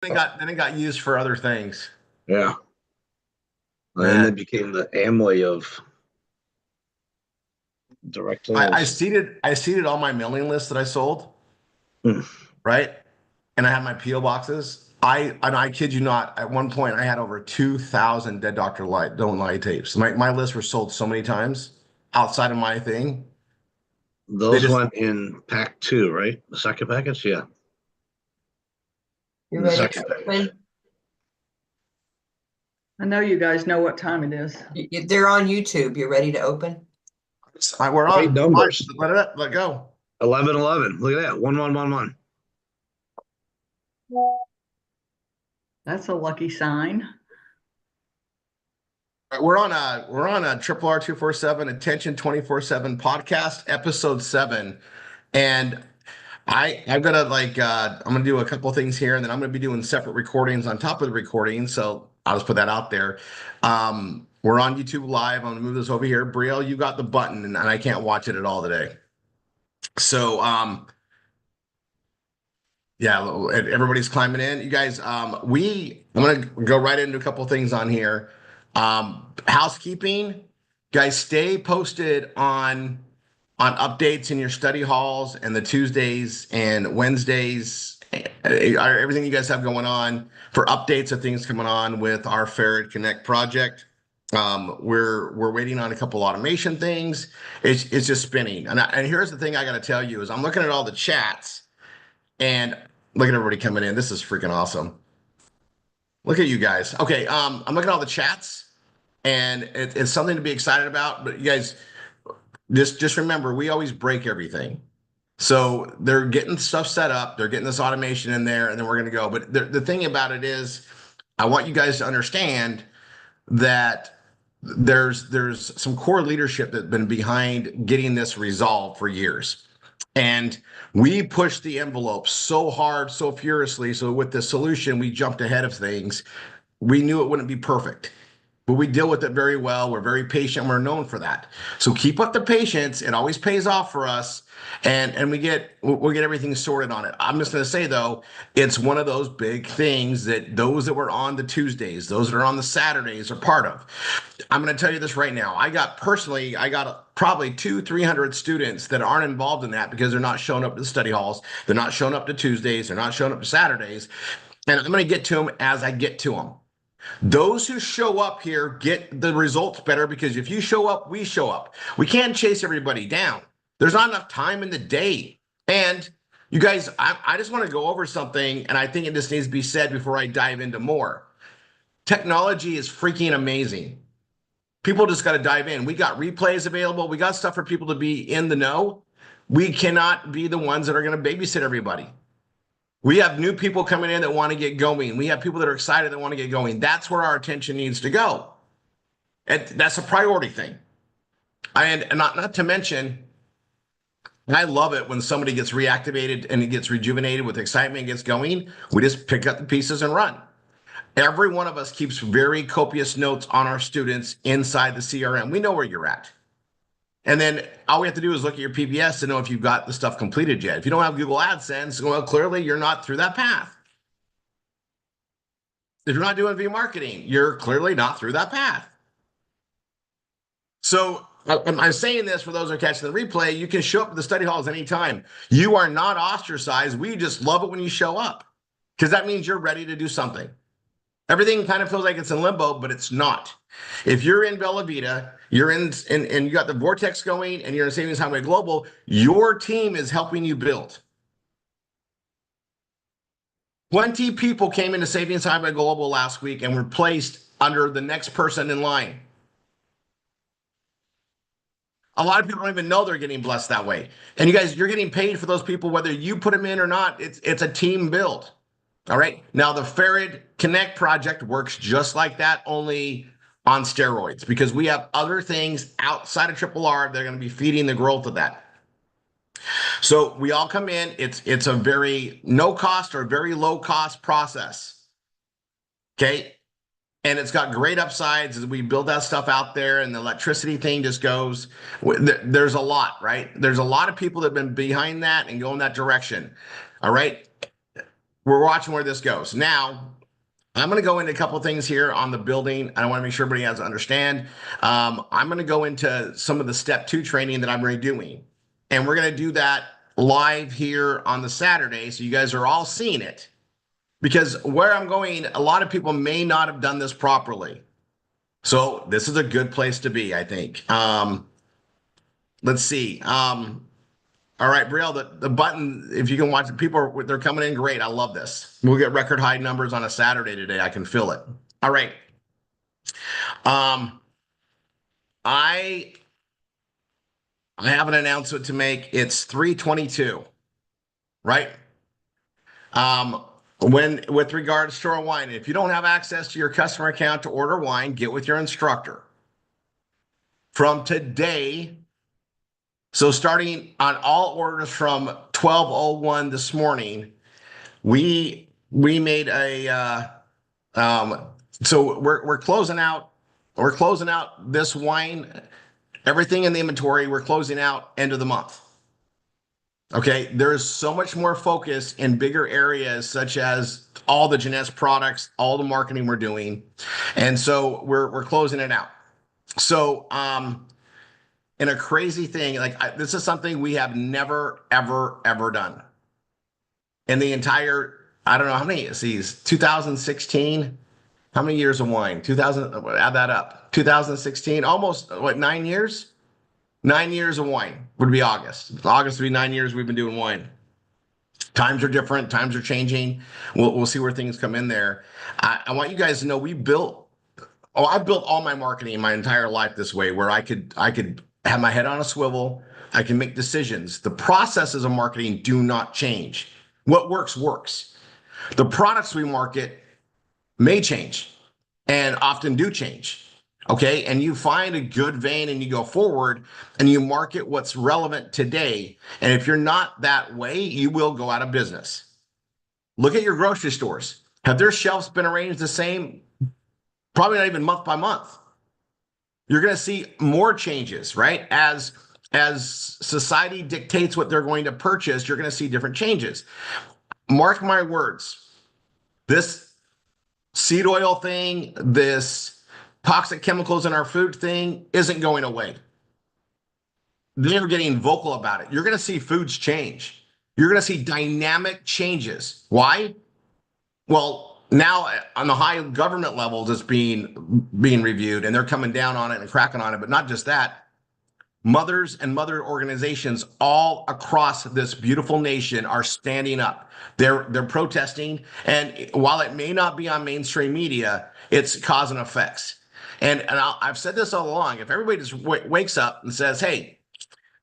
Then it got used for other things. Yeah. And then they Man, became the Amway of direct sales. I seeded all my mailing lists that I sold, Hmm. right? And I had my PO boxes. I kid you not, at one point I had over 2,000 Dead Doctor Light Don't Lie tapes. My lists were sold so many times outside of my thing. They Those just went in pack two, right? The second package? Yeah. You In the ready second to package. open? I know you guys know what time it is. They're on YouTube. You're ready to open? we're Great on. Come on, numbers. let go. 11-11. Look at that. 1-1-1-1. That's a lucky sign. We're on a triple R247 attention 24/7 podcast episode 7. And I'm gonna I'm gonna do a couple things here, and then I'm gonna be doing separate recordings on top of the recording. So I'll just put that out there. We're on YouTube Live. I'm gonna move this over here. Brielle, you got the button, and I can't watch it at all today. So yeah, everybody's climbing in. You guys, I'm gonna go right into a couple things on here. Housekeeping, guys, stay posted on updates in your study halls and the Tuesdays and Wednesdays, everything you guys have going on for updates of things coming on with our Farad Connect project. We're waiting on a couple automation things. It's just spinning. And here's the thing I got to tell you is I'm looking at all the chats and look at everybody coming in. This is freaking awesome. Look at you guys. Okay, I'm looking at all the chats, and it's something to be excited about. But you guys, just remember, we always break everything. So they're getting stuff set up, they're getting this automation in there, and then we're going to go. But the thing about it is, I want you guys to understand that there's some core leadership that's been behind getting this resolved for years. And we pushed the envelope so hard, so furiously. So with the solution, we jumped ahead of things. We knew it wouldn't be perfect, but we deal with it very well. We're very patient. We're known for that. So keep up the patience. It always pays off for us. And we'll get everything sorted on it. I'm just going to say though, it's one of those big things that those that were on the Tuesdays, those that are on the Saturdays are part of. I'm going to tell you this right now. I got probably 300 students that aren't involved in that because they're not showing up to the study halls. They're not showing up to Tuesdays. They're not showing up to Saturdays. And I'm going to get to them as I get to them. Those who show up here get the results better because if you show up, we show up. We can't chase everybody down. There's not enough time in the day. And you guys, I just want to go over something, and I think it just needs to be said before I dive into more. Technology is freaking amazing. People just got to dive in. We got replays available. We got stuff for people to be in the know. We cannot be the ones that are going to babysit everybody. We have new people coming in that want to get going. We have people that are excited that want to get going. That's where our attention needs to go. And that's a priority thing. And not to mention, I love it when somebody gets reactivated and it gets rejuvenated with excitement and gets going. We just pick up the pieces and run. Every one of us keeps very copious notes on our students inside the CRM. We know where you're at. And then all we have to do is look at your PBS to know if you've got the stuff completed yet. If you don't have Google AdSense, well, clearly you're not through that path. If you're not doing V-marketing, you're clearly not through that path. So I'm saying this for those who are catching the replay. You can show up at the study halls anytime. You are not ostracized. We just love it when you show up because that means you're ready to do something. Everything kind of feels like it's in limbo, but it's not. If you're in Bella Vita, you're in and you got the Vortex going and you're in Savings Highway Global, your team is helping you build. 20 people came into Savings Highway Global last week and were placed under the next person in line. A lot of people don't even know they're getting blessed that way. And you guys, you're getting paid for those people, whether you put them in or not. It's a team build. All right. Now, the Farad Connect project works just like that, only on steroids, because we have other things outside of Triple R that are going to be feeding the growth of that. So we all come in. It's a very no cost or very low cost process. Okay. And it's got great upsides as we build that stuff out there, and the electricity thing just goes. There's a lot, right? There's a lot of people that have been behind that and going that direction. All right. we're watching where this goes. Now, I'm going to go into a couple of things here on the building. I want to make sure everybody has to understand. I'm going to go into some of the step 2 training that I'm redoing. And we're going to do that live here on the Saturday. So you guys are all seeing it. Because where I'm going, a lot of people may not have done this properly. So this is a good place to be, I think. Let's see. All right, Brielle, the button, if you can watch it, they're coming in great. I love this. We'll get record high numbers on a Saturday today. I can feel it. All right. Um, I I have an announcement to make. It's 3:22, right? Um, when with regards to our wine, if you don't have access to your customer account to order wine, get with your instructor. From today, so starting on all orders from 12:01 this morning, we made a so we're closing out this wine, everything in the inventory, we're closing out end of the month. Okay, there's so much more focus in bigger areas such as all the Jeunesse products, all the marketing we're doing. And so we're closing it out. So in a crazy thing, this is something we have never, ever done. In the entire, I don't know how many, see, 2016. How many years of wine? 2000, add that up. 2016, almost what, 9 years? 9 years of wine would be August. August would be 9 years we've been doing wine. Times are different, times are changing. We'll see where things come in there. I want you guys to know I built all my marketing my entire life this way, where I could have my head on a swivel. I can make decisions. The processes of marketing do not change. What works works. The products we market may change and often do change. Okay. And you find a good vein and you go forward and you market what's relevant today. And if you're not that way, you will go out of business. Look at your grocery stores. Have their shelves been arranged the same? Probably not even month by month. You're going to see more changes, right? As society dictates what they're going to purchase, you're going to see different changes. Mark my words. This seed oil thing, this toxic chemicals in our food thing isn't going away. They're getting vocal about it. You're going to see foods change. You're going to see dynamic changes. Why? Well, now on the high government levels, it's being reviewed, and they're coming down on it and cracking on it. But not just that. Mothers and mother organizations all across this beautiful nation are standing up. They're protesting, and while it may not be on mainstream media, it's cause and effects. And I've said this all along. If everybody just wakes up and says, "Hey,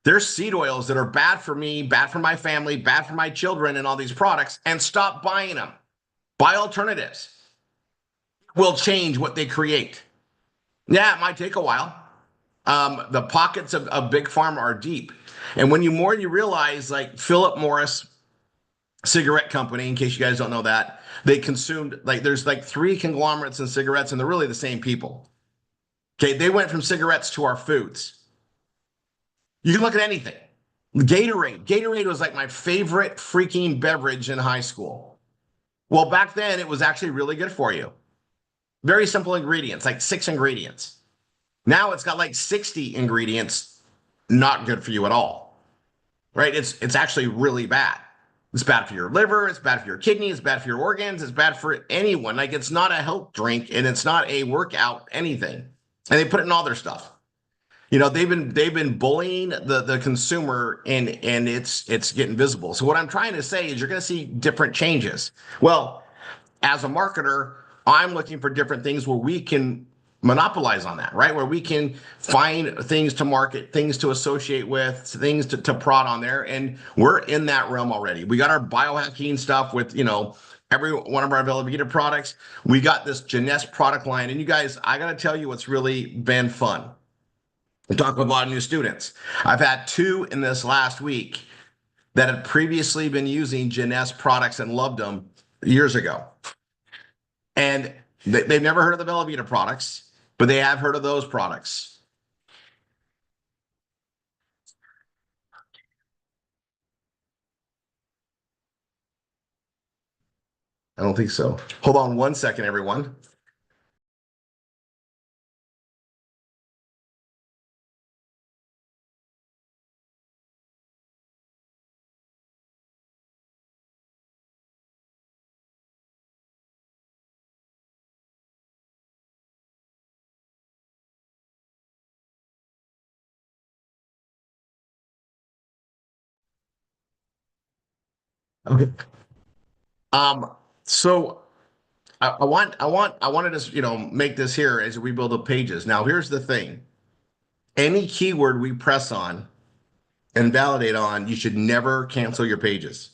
there's seed oils that are bad for me, bad for my family, bad for my children, and all these products," and stop buying them, buy alternatives, will change what they create. Yeah, it might take a while. The pockets of big pharma are deep. And when you realize, like Philip Morris cigarette company, in case you guys don't know that, they consumed, like, there's like 3 conglomerates in cigarettes, and they're really the same people. Okay, they went from cigarettes to our foods. You can look at anything. Gatorade was like my favorite freaking beverage in high school. Well, back then it was actually really good for you. Very simple ingredients, like 6 ingredients. Now it's got like 60 ingredients, not good for you at all, right? It's actually really bad. It's bad for your liver, it's bad for your kidney, it's bad for your organs, it's bad for anyone. Like, it's not a health drink and it's not a workout anything. And they put it in all their stuff. They've been bullying the consumer, and it's getting visible. So what I'm trying to say is you're going to see different changes. Well, as a marketer, I'm looking for different things where we can monopolize on that, right? Where we can find things to market, things to associate with, things to prod on there. And we're in that realm already. We got our biohacking stuff with, every one of our Velveeta products. We got this Jeunesse product line. And you guys, I got to tell you what's really been fun. I'm talking with a lot of new students. I've had 2 in this last week that had previously been using Jeunesse products and loved them years ago. And they've never heard of the Velveeta products, but they have heard of those products. I don't think so. Hold on one second, everyone. Okay. So I wanted to, make this here as we build up pages. Now, here's the thing. Any keyword we press on and validate on, you should never cancel your pages.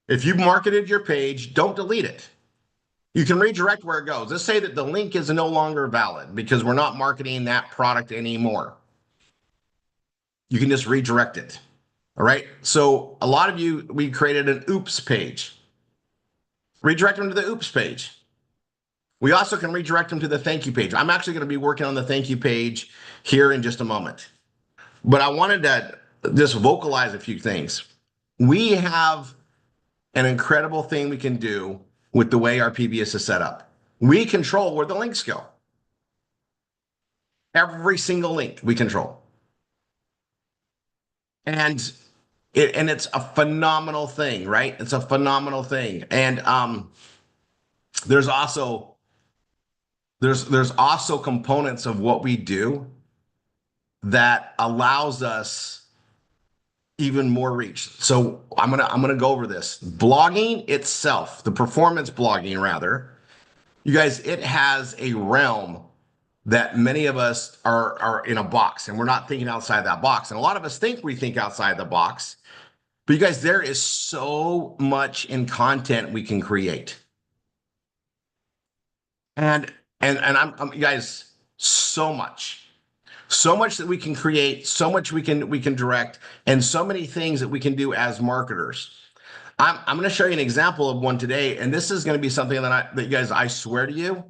If you marketed your page, don't delete it. You can redirect where it goes. Let's say that the link is no longer valid because we're not marketing that product anymore. You can just redirect it. All right. So a lot of you, we created an oops page. Redirect them to the oops page. We also can redirect them to the thank you page. I'm actually going to be working on the thank you page here in just a moment. But I wanted to just vocalize a few things. We have an incredible thing we can do with the way our PBS is set up. We control where the links go. Every single link we control. And it's a phenomenal thing, right? It's a phenomenal thing. And there's also components of what we do that allows us even more reach. So I'm gonna go over this. Blogging itself, the performance blogging rather, you guys, it has a realm that many of us are in a box and we're not thinking outside that box. And a lot of us think we think outside the box. But you guys, there is so much in content we can create. And I'm you guys, so much. So much that we can create, so much we can direct, and so many things that we can do as marketers. I'm going to show you an example of one today, and this is going to be something that you guys, I swear to you,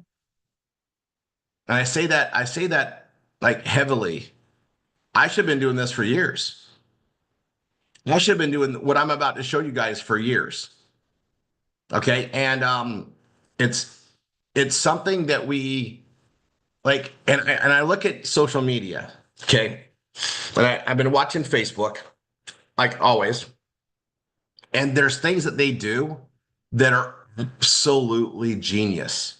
and I say that like heavily. I should have been doing this for years. I should have been doing what I'm about to show you guys for years. Okay, and it's something that we like, and I look at social media. Okay, and I've been watching Facebook like always, and there's things that they do that are absolutely genius.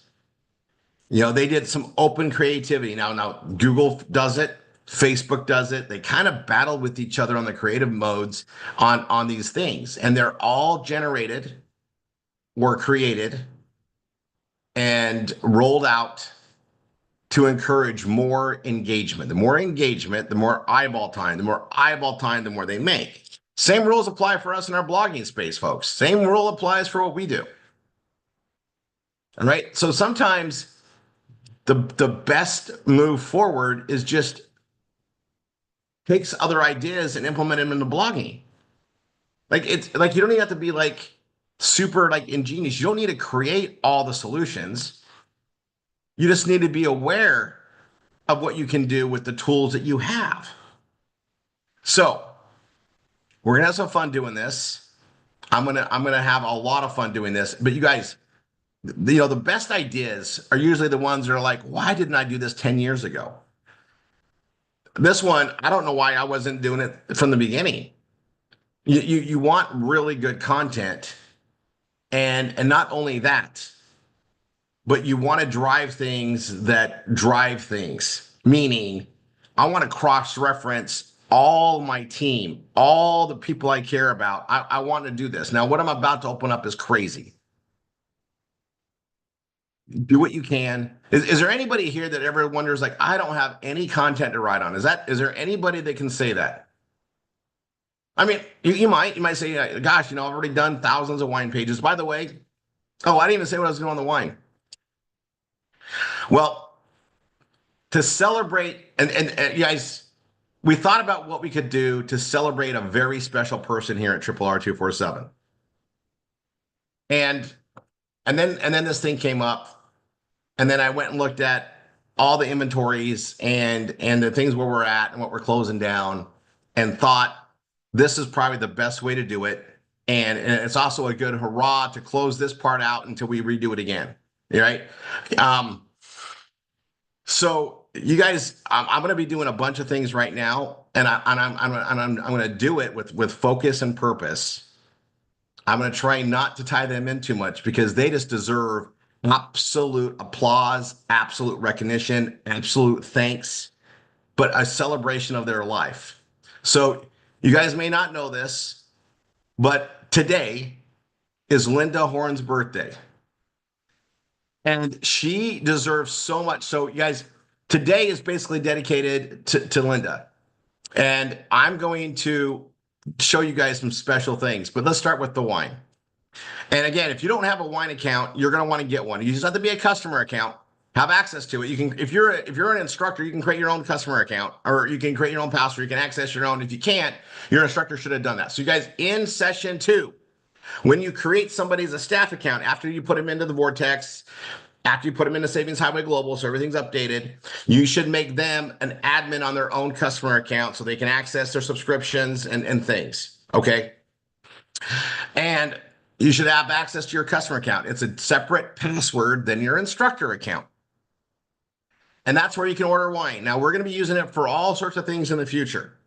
They did some open creativity. Now Google does it, Facebook does it. They kind of battle with each other on the creative modes on these things, and they're all generated or created and rolled out to encourage more engagement. The more engagement, the more eyeball time. The more eyeball time, the more they make. Same rules apply for us in our blogging space, folks. Same rule applies for what we do. All right. So sometimes the best move forward is just takes other ideas and implement them into blogging. Like it's like you don't even have to be like super like ingenious. You don't need to create all the solutions. You just need to be aware of what you can do with the tools that you have. So we're gonna have some fun doing this. I'm gonna have a lot of fun doing this. But you guys, the best ideas are usually the ones that are like, why didn't I do this 10 years ago? This one, I don't know why I wasn't doing it from the beginning. You want really good content, and not only that, but you want to drive things that drive things. Meaning, I want to cross-reference all my team, all the people I care about. I want to do this. Now, what I'm about to open up is crazy. Do what you can. Is there anybody here that ever wonders, like, I don't have any content to write on? Is there anybody that can say that? I mean, you might say, gosh, I've already done thousands of wine pages. By the way, oh, I didn't even say what I was doing on the wine. Well, to celebrate, and you guys, we thought about what we could do to celebrate a very special person here at RRR247. And then this thing came up, and then I went and looked at all the inventories and the things where we're at and what we're closing down, and thought this is probably the best way to do it. and it's also a good hurrah to close this part out until we redo it again. Right? Um, so you guys, I'm going to be doing a bunch of things right now, and I'm going to do it with focus and purpose. I'm going to try not to tie them in too much because they just deserve absolute applause, absolute recognition, absolute thanks, but a celebration of their life. So you guys may not know this, but today is Linda Horn's birthday. And she deserves so much. So, you guys, today is basically dedicated to Linda. And I'm going to show you guys some special things. But let's start with the wine. And again, if you don't have a wine account, you're going to want to get one. You just have to be a customer account, have access to it. You can, if you're an instructor, you can create your own customer account, or you can create your own password. You can access your own. If you can't, your instructor should have done that. So, you guys, in session 2, when you create somebody's a staff account after you put them into the Vortex, after you put them into Savings Highway Global, so everything's updated, you should make them an admin on their own customer account so they can access their subscriptions and things. Okay. And you should have access to your customer account. It's a separate password than your instructor account. And that's where you can order wine. Now, we're going to be using it for all sorts of things in the future.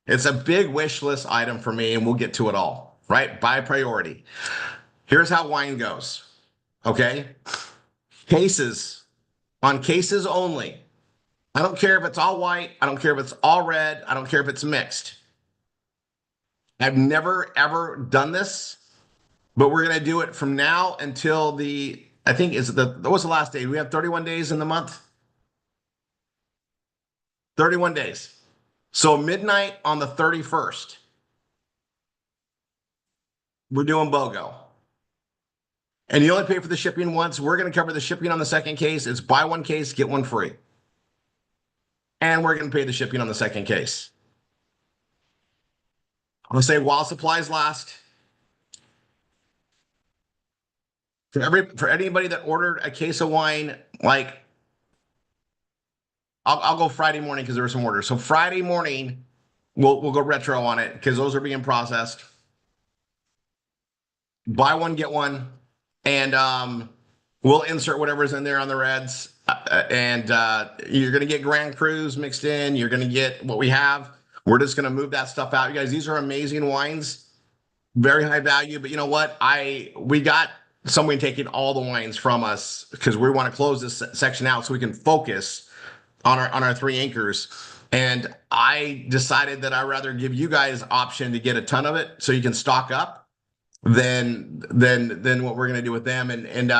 It's a big wish list item for me, and we'll get to it all, right? By priority. Here's how wine goes. Okay. Cases, on cases only. I don't care if it's all white. I don't care if it's all red. I don't care if it's mixed. I've never, ever done this, but we're going to do it from now until I think what's the last day? We have 31 days in the month. 31 days. So midnight on the 31st, we're doing BOGO. And you only pay for the shipping once. We're going to cover the shipping on the second case. It's buy one case, get one free. And we're going to pay the shipping on the second case. I'm going to say while supplies last. For anybody that ordered a case of wine, like I'll go Friday morning because there were some orders. So Friday morning, we'll go retro on it because those are being processed. Buy one, get one, and we'll insert whatever's in there on the reds. And you're gonna get Grand Crus mixed in. You're gonna get what we have. We're just gonna move that stuff out, you guys. These are amazing wines, very high value. But you know what? We got someone taking all the wines from us because we want to close this section out so we can focus on our 3 anchors. And I decided that I'd rather give you guys option to get a ton of it so you can stock up than what we're gonna do with them. And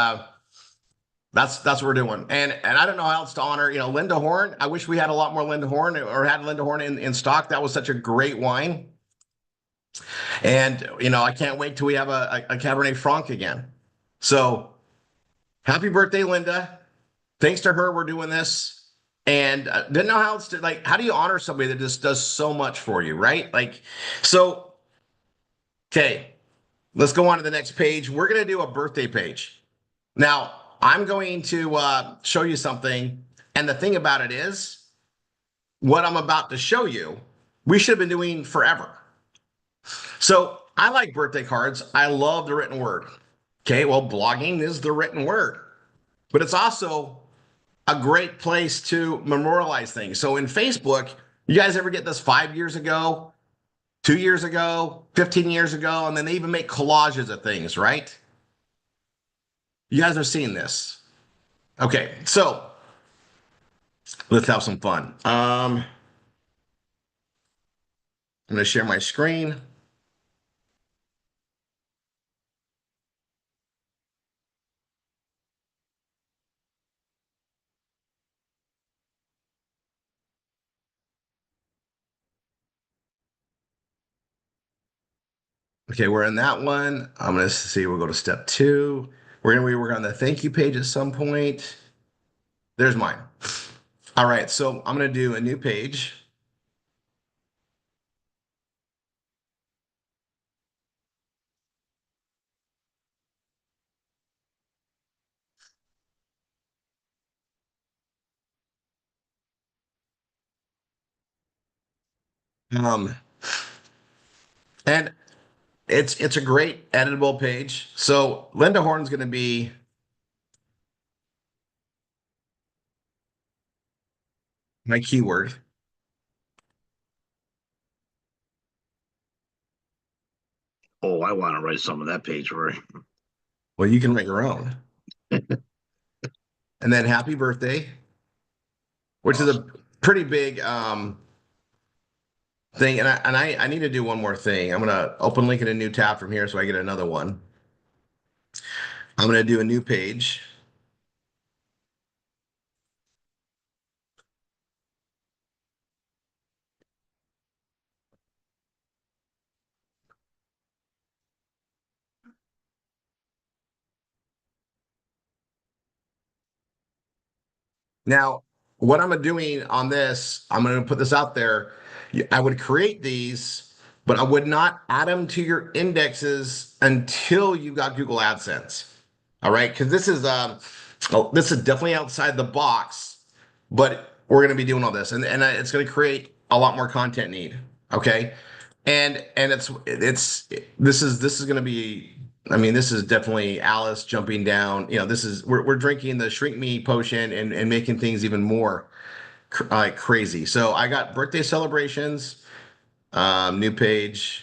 that's what we're doing. And I don't know how else to honor, Linda Horn. I wish we had a lot more Linda Horn or had Linda Horn in stock. That was such a great wine. And I can't wait till we have a Cabernet Franc again. So happy birthday, Linda. Thanks to her, we're doing this. And didn't know how else to, like, how do you honor somebody that just does so much for you, right? Like, so, okay, let's go on to the next page. We're going to do a birthday page. Now, I'm going to show you something. And the thing about it is, what I'm about to show you, we should have been doing forever. So I like birthday cards. I love the written word. Okay, well, blogging is the written word, but it's also a great place to memorialize things. So in Facebook, you guys ever get this 5 years ago, 2 years ago, 15 years ago, and then they even make collages of things, right? You guys are seeing this. Okay, so let's have some fun. I'm going to share my screen. Okay, we're in that one. I'm going to see, we'll go to step 2. We're going to work on the thank you page at some point. There's mine. All right, so I'm going to do a new page. Um, and it's a great editable page. So Linda Horn's going to be my keyword. Oh, I want to write some of that page, Rory. Well, you can write your own. And then happy birthday, which is a Awesome. pretty big thing. And I need to do one more thing. I'm gonna open link in a new tab from here so I get another one. I'm gonna do a new page. Now, what I'm doing on this, I'm going to put this out there. I would create these, but I would not add them to your indexes until you got Google AdSense. All right, because this is definitely outside the box, but we're going to be doing all this, and it's going to create a lot more content need. Okay, and it's this is going to be. I mean, this is definitely Alice jumping down. You know, this is we're drinking the shrink me potion and making things even more crazy. So I got birthday celebrations, new page,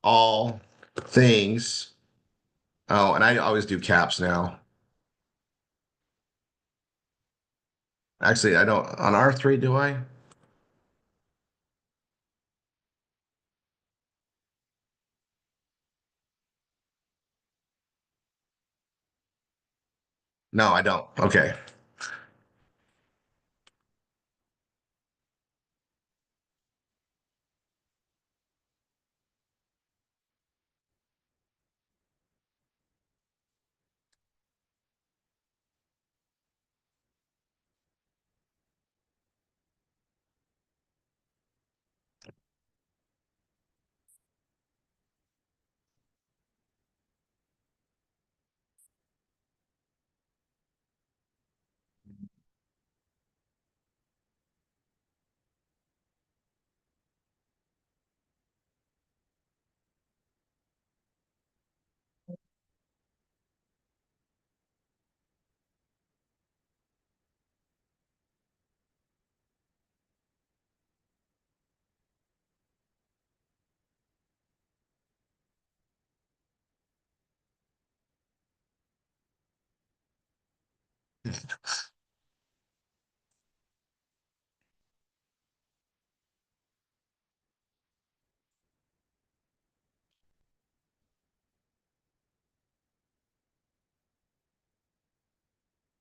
all things. Oh, and I always do caps now. Actually, I don't on R3, do I? No, I don't. Okay.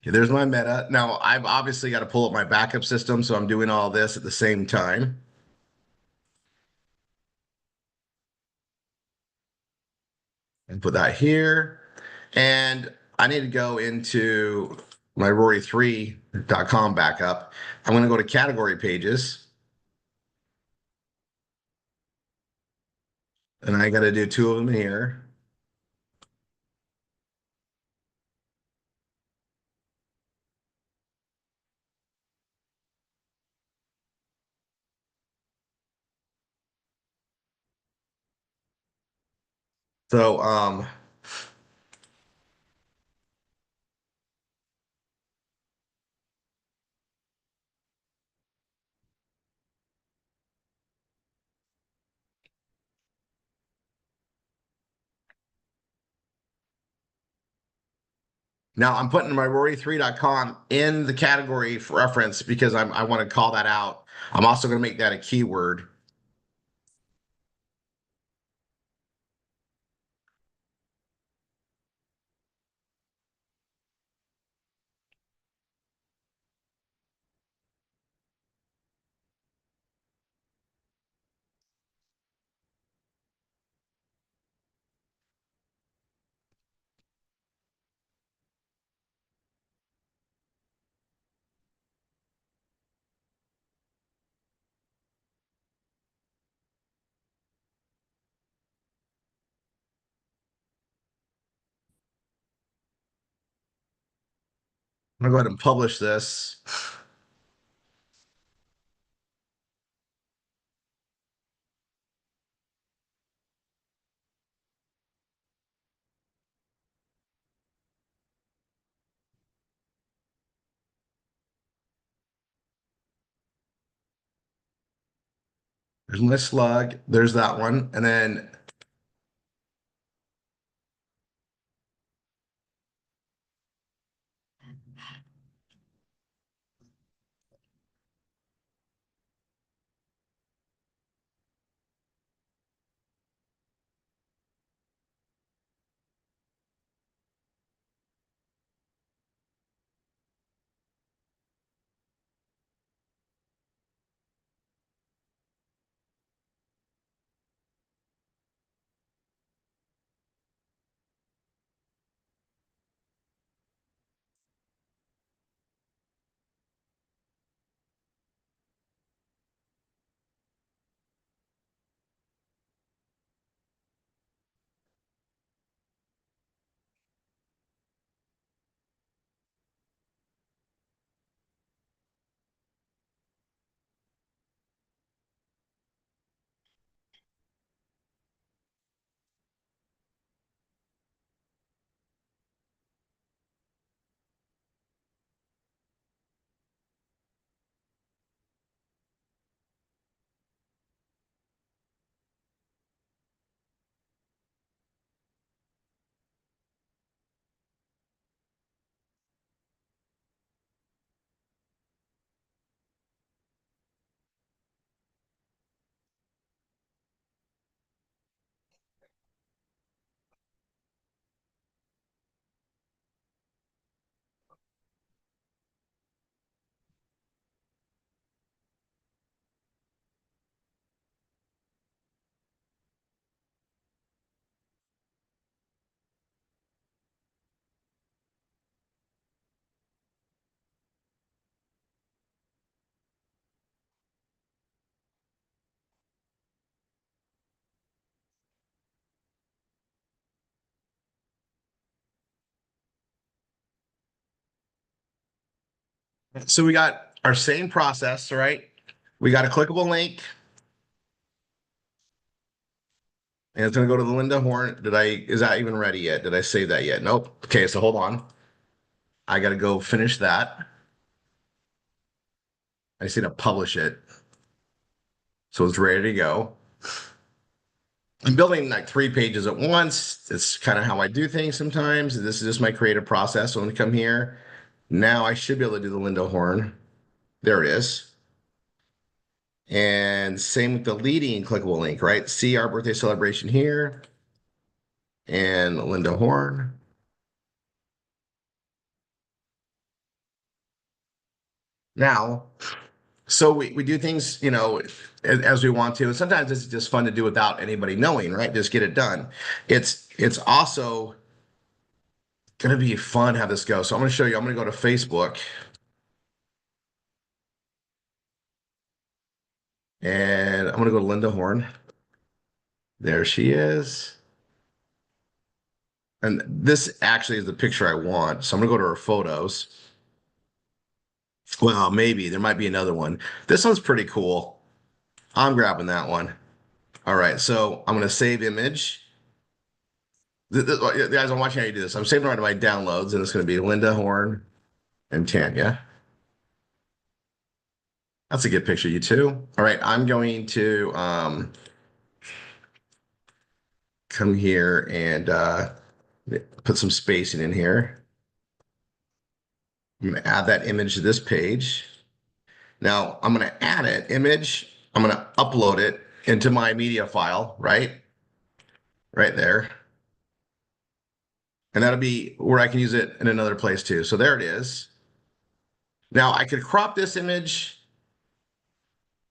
Okay, there's my meta. Now I've obviously got to pull up my backup system, so I'm doing all this at the same time. And put that here. And I need to go into my Rory3.com backup. I'm going to go to category pages and I got to do two of them here. So now I'm putting my Rory3.com in the category for reference because I want to call that out. I'm also going to make that a keyword. I'm going to go ahead and publish this. There's my slug. There's that one. And then so we got our same process, right? We got a clickable link, and it's gonna go to the Linda Horn. Is that even ready yet? Did I save that yet? Nope. Okay, so hold on. I gotta go finish that. I just need to publish it. So it's ready to go. I'm building like 3 pages at once. It's kind of how I do things sometimes. This is just my creative process. So I'm gonna come here. Now I should be able to do the Linda Horn. There it is. And same with the leading clickable link, right? See our birthday celebration here and Linda Horn. Now, so we do things, as we want to. And sometimes it's just fun to do without anybody knowing, right? Just get it done. It's also gonna be fun how this goes. So I'm gonna show you. I'm gonna go to Facebook and I'm gonna go to Linda Horn. There she is. And this actually is the picture I want. So I'm gonna go to her photos. Well, maybe there might be another one. This one's pretty cool. I'm grabbing that one. All right, so I'm gonna save image. Guys, I'm watching how you do this. I'm saving right to my downloads, and it's gonna be Linda Horn and Tanya. That's a good picture, you too. All right, I'm going to come here and put some spacing in here. I'm gonna add that image to this page. Now I'm gonna add it, image. I'm gonna upload it into my media file, right? Right there. And that'll be where I can use it in another place too. So there it is. Now I could crop this image,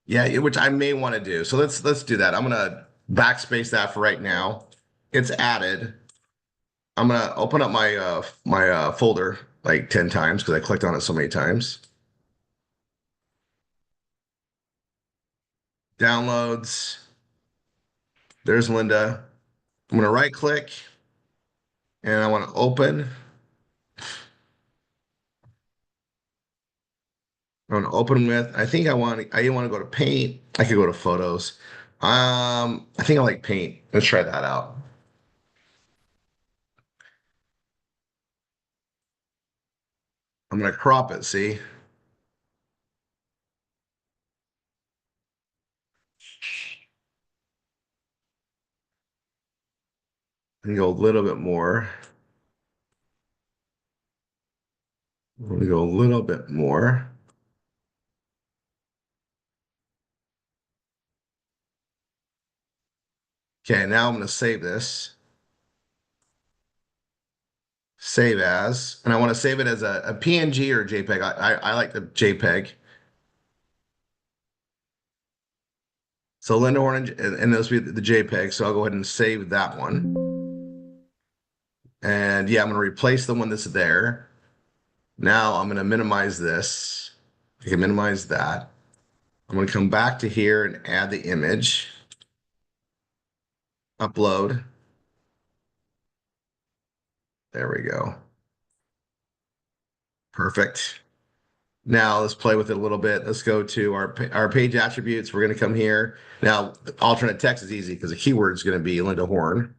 yeah, which I may want to do. So let's do that. I'm gonna backspace that for right now. It's added. I'm gonna open up my folder like 10 times because I clicked on it so many times. Downloads. There's Linda. I'm gonna right click and I want to open. I want to open with. I want to go to paint. I could go to photos. I think I like paint. Let's try that out. I'm gonna crop it, see? And go a little bit more. Let me go a little bit more. Okay, now I'm going to save this. Save as, and I want to save it as a PNG or a JPEG. I like the JPEG. So Linda Orange, and those will be the JPEG. So I'll go ahead and save that one. And yeah, I'm going to replace the one that's there. Now I'm going to minimize this. I can minimize that. I'm going to come back to here and add the image. Upload. There we go. Perfect. Now let's play with it a little bit. Let's go to our page attributes. We're going to come here. Now, alternate text is easy because the keyword is going to be Linda Horn.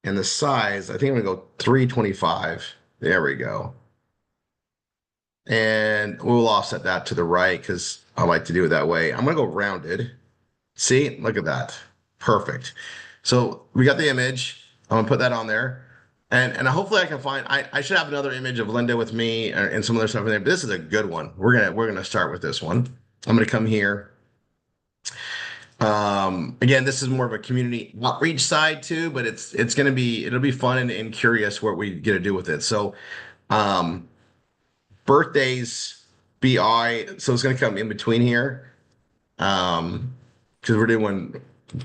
And the size, I think I'm going to go 325. There we go. And we'll offset that to the right because I like to do it that way. I'm going to go rounded. See, look at that. Perfect. So we got the image. I'm going to put that on there. And hopefully I can find, I should have another image of Linda with me and some other stuff in there, but this is a good one. We're gonna start with this one. I'm gonna come here. Again, this is more of a community outreach side too, but it'll be fun and curious what we get to do with it. So um birthdays BI, so it's gonna come in between here. Because we're doing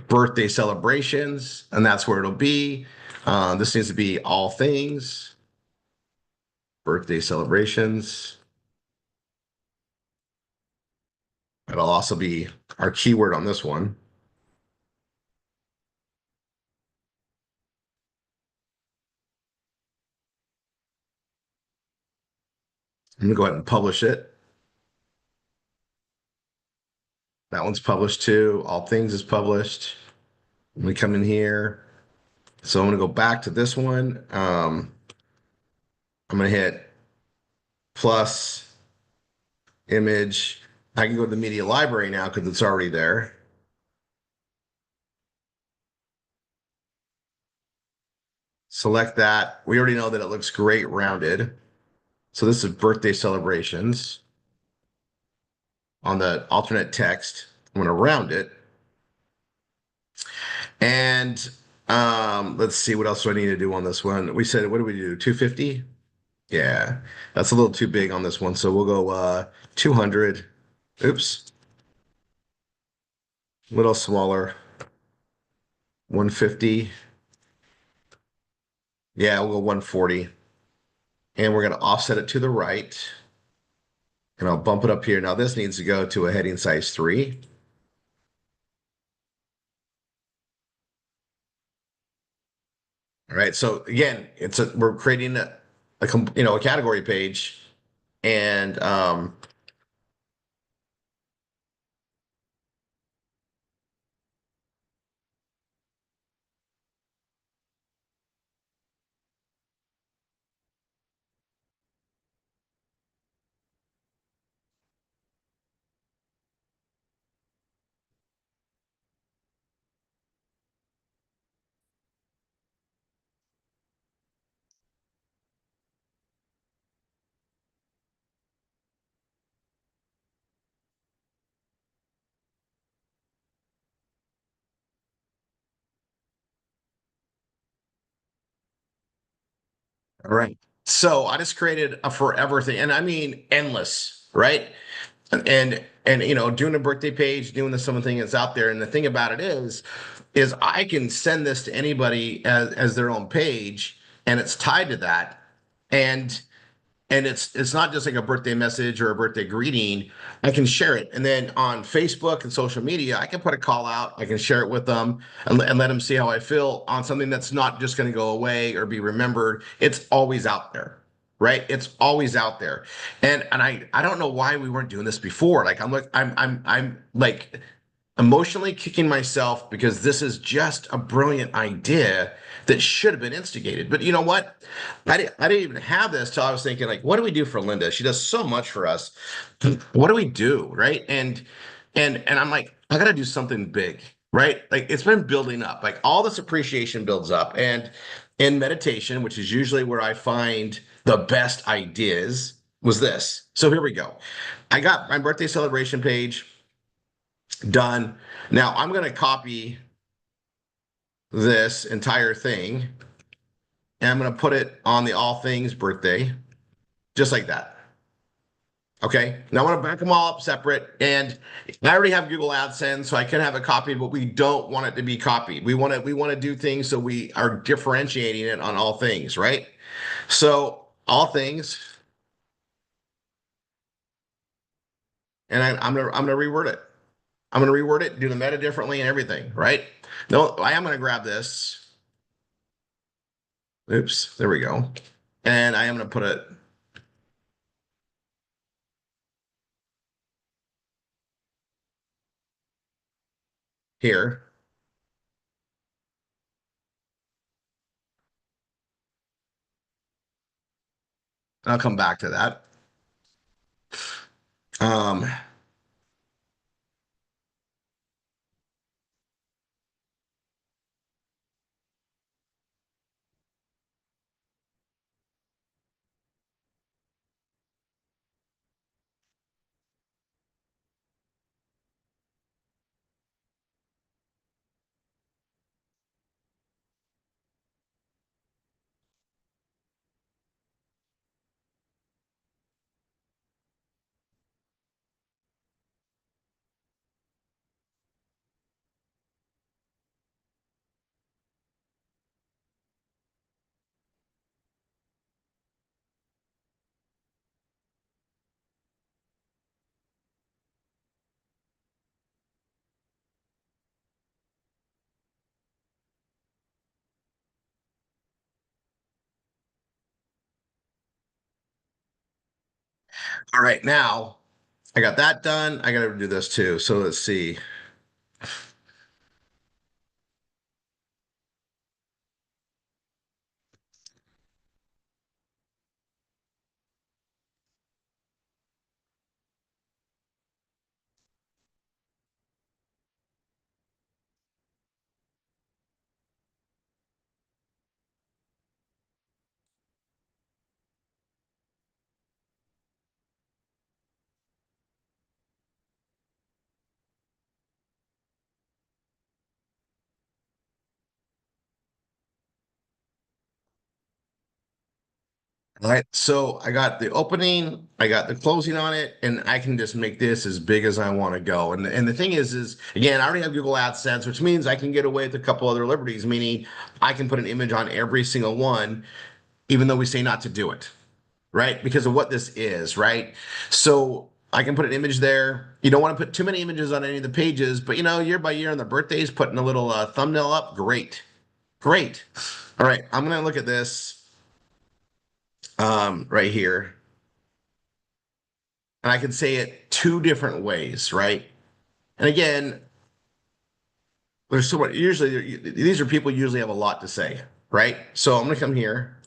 birthday celebrations, and that's where it'll be. This needs to be all things birthday celebrations. It'll also be our keyword on this one. I'm gonna go ahead and publish it. That one's published too. All things is published. Let me come in here. So I'm gonna go back to this one. I'm gonna hit plus image. I can go to the media library now because it's already there. Select that. We already know that it looks great rounded. So this is birthday celebrations. On the alternate text, I'm going to round it. And let's see, what else do I need to do on this one? We said, what do we do? 250? Yeah, that's a little too big on this one. So we'll go 200. Oops. A little smaller. 150. Yeah, we'll go 140. And we're going to offset it to the right. And I'll bump it up here. Now this needs to go to a heading size 3. All right. So again, we're creating a category page, and all right. So I just created a forever thing, and I mean endless, right? And doing a birthday page, doing the something that's out there. And the thing about it is I can send this to anybody as their own page, and it's tied to that. And it's not just like a birthday message or a birthday greeting. I can share it, and then on Facebook and social media I can put a call out. I can share it with them and let them see how I feel on something that's not just going to go away or be remembered. It's always out there, right? It's always out there. And I don't know why we weren't doing this before. Like I'm like emotionally kicking myself because this is just a brilliant idea that should have been instigated. But you know what? I didn't even have this till I was thinking, like, what do we do for Linda? She does so much for us. What do we do? Right. And I'm like, I got to do something big. right? Like it's been building up. Like all this appreciation builds up. And in meditation, which is usually where I find the best ideas, was this. So here we go. I got my birthday celebration page done. Now I'm going to copy this entire thing and I'm going to put it on the all things birthday, just like that. Okay. Now I want to back them all up separate. And I already have Google AdSense, so I can have it copied, but we don't want it to be copied. We want to do things so we are differentiating it on all things, right? So all things, and I'm gonna reword it. I'm gonna reword it, do the meta differently and everything, right? No, I am gonna grab this. Oops, there we go. And I am gonna put it here. I'll come back to that. Um, all right, now I got that done. I gotta do this too. So let's see. All right, so I got the opening, I got the closing on it, and I can just make this as big as I want to go. And the thing is again, I already have Google AdSense, which means I can get away with a couple other liberties, meaning I can put an image on every single one, even though we say not to do it, right? Because of what this is, right? So I can put an image there. You don't want to put too many images on any of the pages, but year by year on the birthdays, putting a little thumbnail up, great, great. All right, I'm gonna look at this right here. And I can say it two different ways, right? And again, there's so much. Usually, these are people usually have a lot to say, right? So I'm gonna come here.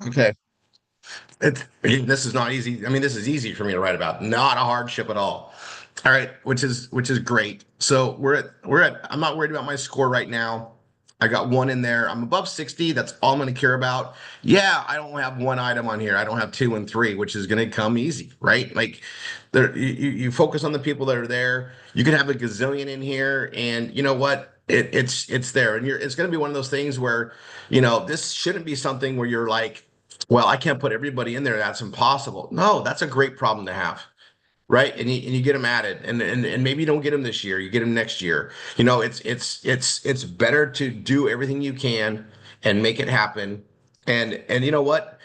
Okay. Again, this is not easy. I mean, this is easy for me to write about. Not a hardship at all. All right, which is great. So we're at I'm not worried about my score right now. I got one in there. I'm above 60. That's all I'm going to care about. Yeah, I don't have one item on here. I don't have two and three, which is going to come easy, right? Like there you focus on the people that are there. You can have a gazillion in here, and you know what? It's there. And it's going to be one of those things where, this shouldn't be something where you're like, well, I can't put everybody in there. That's impossible. No, that's a great problem to have. Right. And you get them added and maybe you don't get them this year, you get them next year. It's better to do everything you can and make it happen. And you know what?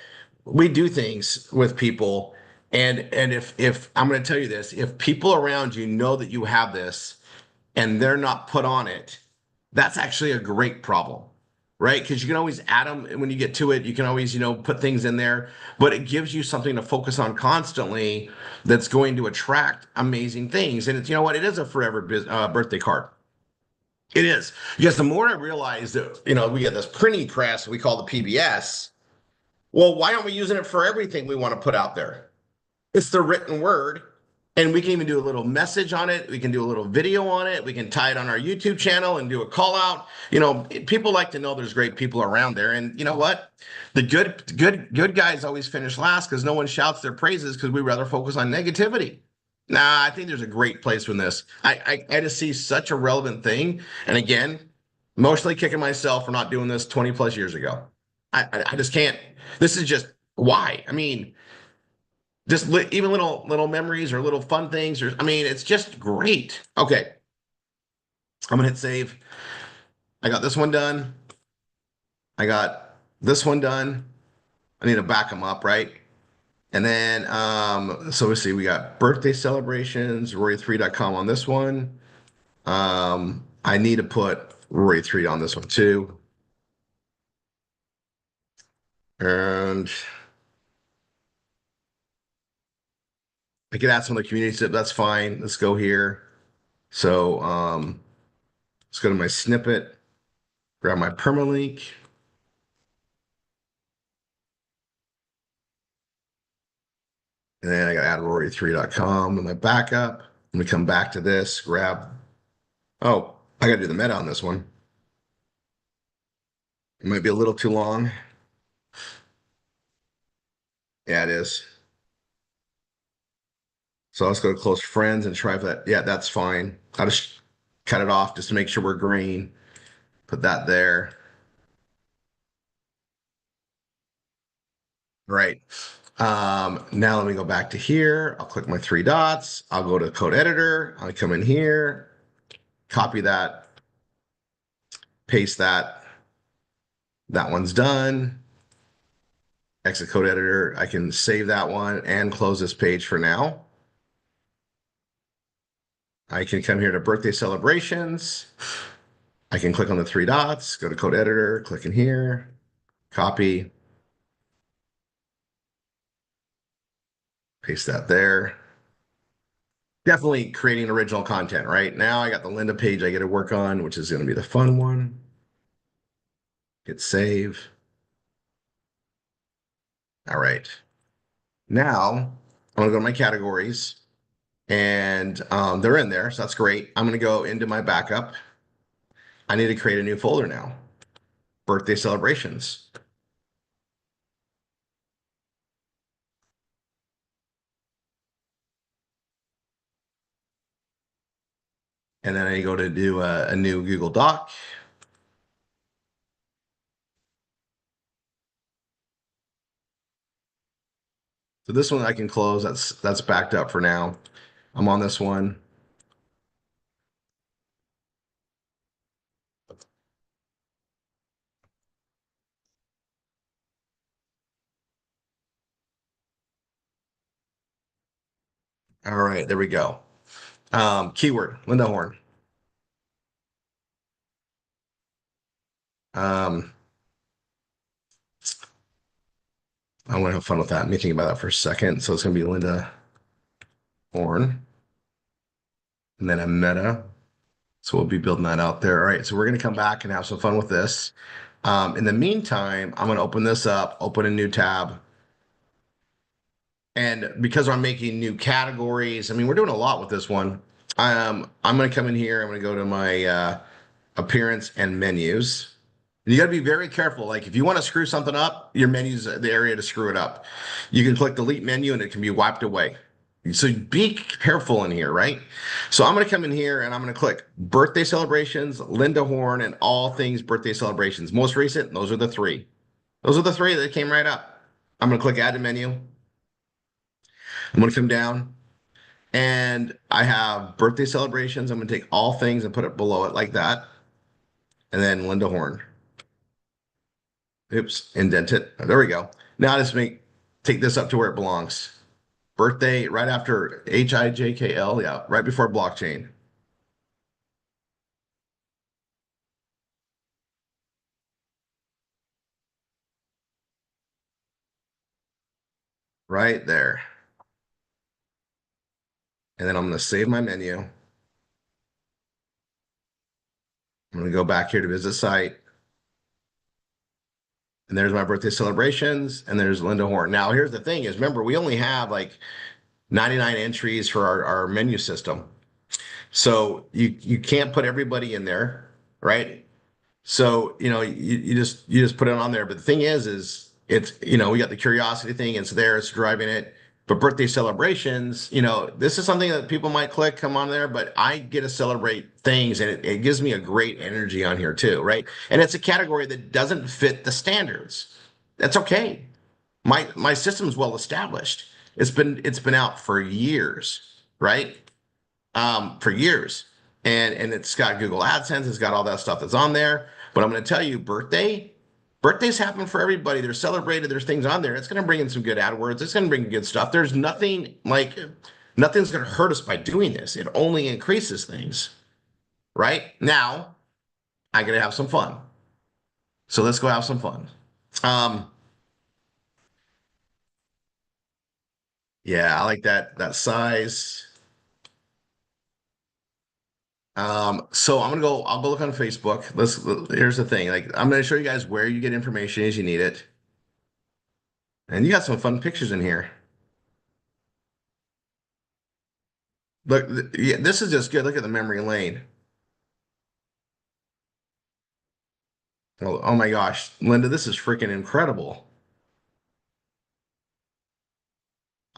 We do things with people. And if I'm going to tell you this, if people around you know that you have this and they're not put on it, that's actually a great problem, right? Because you can always add them when you get to it. You can always, put things in there, but it gives you something to focus on constantly that's going to attract amazing things. And it's, you know what? It is a forever birthday card. It is. Because the more I realize that, we get this printing press we call the PBS. Well, why aren't we using it for everything we want to put out there? It's the written word. And we can even do a little message on it. We can do a little video on it. We can tie it on our YouTube channel and do a call out. People like to know there's great people around there. And you know what? The good guys always finish last because no one shouts their praises because we rather focus on negativity. Nah, I think there's a great place for this. I just see such a relevant thing. And again, mostly kicking myself for not doing this 20 plus years ago. I just can't. This is just why. I mean, just even little memories or little fun things, or I mean, it's just great. Okay, I'm gonna hit save. I got this one done. I got this one done. I need to back them up, right? And then so let's see, we got birthday celebrations, rory3.com on this one. I need to put rory3 on this one too. And I could add some of the community stuff. That's fine. Let's go here. So let's go to my snippet, grab my permalink. And then I got to add rory3.com in my backup. Let me come back to this, grab. Oh, I got to do the meta on this one. It might be a little too long. Yeah, it is. So let's go to close friends and try for that. Yeah, that's fine. I'll just cut it off just to make sure we're green. Put that there. Right. Now let me go back to here. I'll click my three dots. I'll go to code editor. I'll come in here, copy that, paste that. That one's done. Exit code editor. I can save that one and close this page for now. I can come here to birthday celebrations. I can click on the three dots, go to code editor, click in here, copy, paste that there. Definitely creating original content, right? Now I got the Linda page I get to work on, which is going to be the fun one. Hit save. All right. Now I'm going to go to my categories and they're in there. So that's great. I'm going to go into my backup. I need to create a new folder now. Birthday celebrations. And then I go to do a new Google Doc. So this one I can close. That's backed up for now. I'm on this one. All right, there we go. Keyword, Linda Horn. Um, I want to have fun with that. Let me think about that for a second. So it's going to be Linda Horn and then a meta. So we'll be building that out there. All right, so we're going to come back and have some fun with this. In the meantime, I'm going to open this up, open a new tab. And because I'm making new categories, I mean, we're doing a lot with this one. I'm going to come in here. I'm going to go to my appearance and menus. You got to be very careful. Like if you want to screw something up, your menu's the area to screw it up. You can click delete menu and it can be wiped away. So be careful in here, right? So I'm going to come in here and I'm going to click birthday celebrations, Linda Horn, and all things birthday celebrations. Most recent, those are the three. Those are the three that came right up. I'm going to click add to menu. I'm going to come down and I have birthday celebrations. I'm going to take all things and put it below it like that. And then Linda Horn. Oops, indent it. There we go. Now just take this up to where it belongs. Birthday right after HIJKL. Yeah, right before blockchain. Right there. And then I'm going to save my menu. I'm going to go back here to visit site. And there's my birthday celebrations. And there's Linda Horn. Now, here's the thing is, remember, we only have like 99 entries for our menu system. So you can't put everybody in there, right? So, you just put it on there. But the thing is it's, we got the curiosity thing. It's there, it's driving it. But birthday celebrations, this is something that people might click, come on there, but I get to celebrate things and it gives me a great energy on here too, right? And it's a category that doesn't fit the standards. That's okay. My system's well established. It's been out for years, right? For years. And it's got Google AdSense, it's got all that stuff that's on there. But I'm going to tell you, birthdays happen for everybody. They're celebrated. There's things on there. It's going to bring in some good AdWords. It's going to bring good stuff. There's nothing's going to hurt us by doing this. It only increases things. Right now, I got to have some fun. So let's go have some fun. Um, yeah, I like that size. So I'll go look on Facebook. Here's the thing. Like, I'm gonna show you guys where you get information as you need it. And you got some fun pictures in here. Look, yeah, this is just good. Look at the memory lane. Oh my gosh, Linda, this is freaking incredible.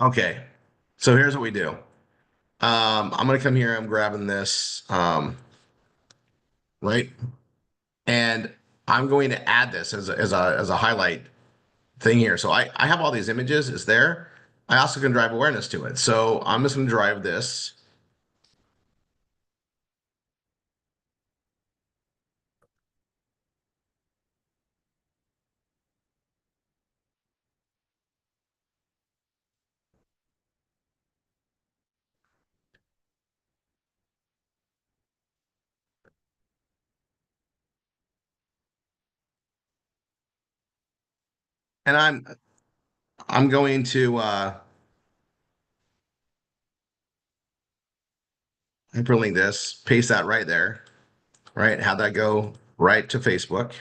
Okay, so here's what we do. I'm gonna come here. I'm grabbing this, right, and I'm going to add this as a highlight thing here. So I have all these images. It's there. I also can drive awareness to it. So I'm just gonna drive this. And I'm going to hyperlink this, paste that right there, right? Have that go right to Facebook.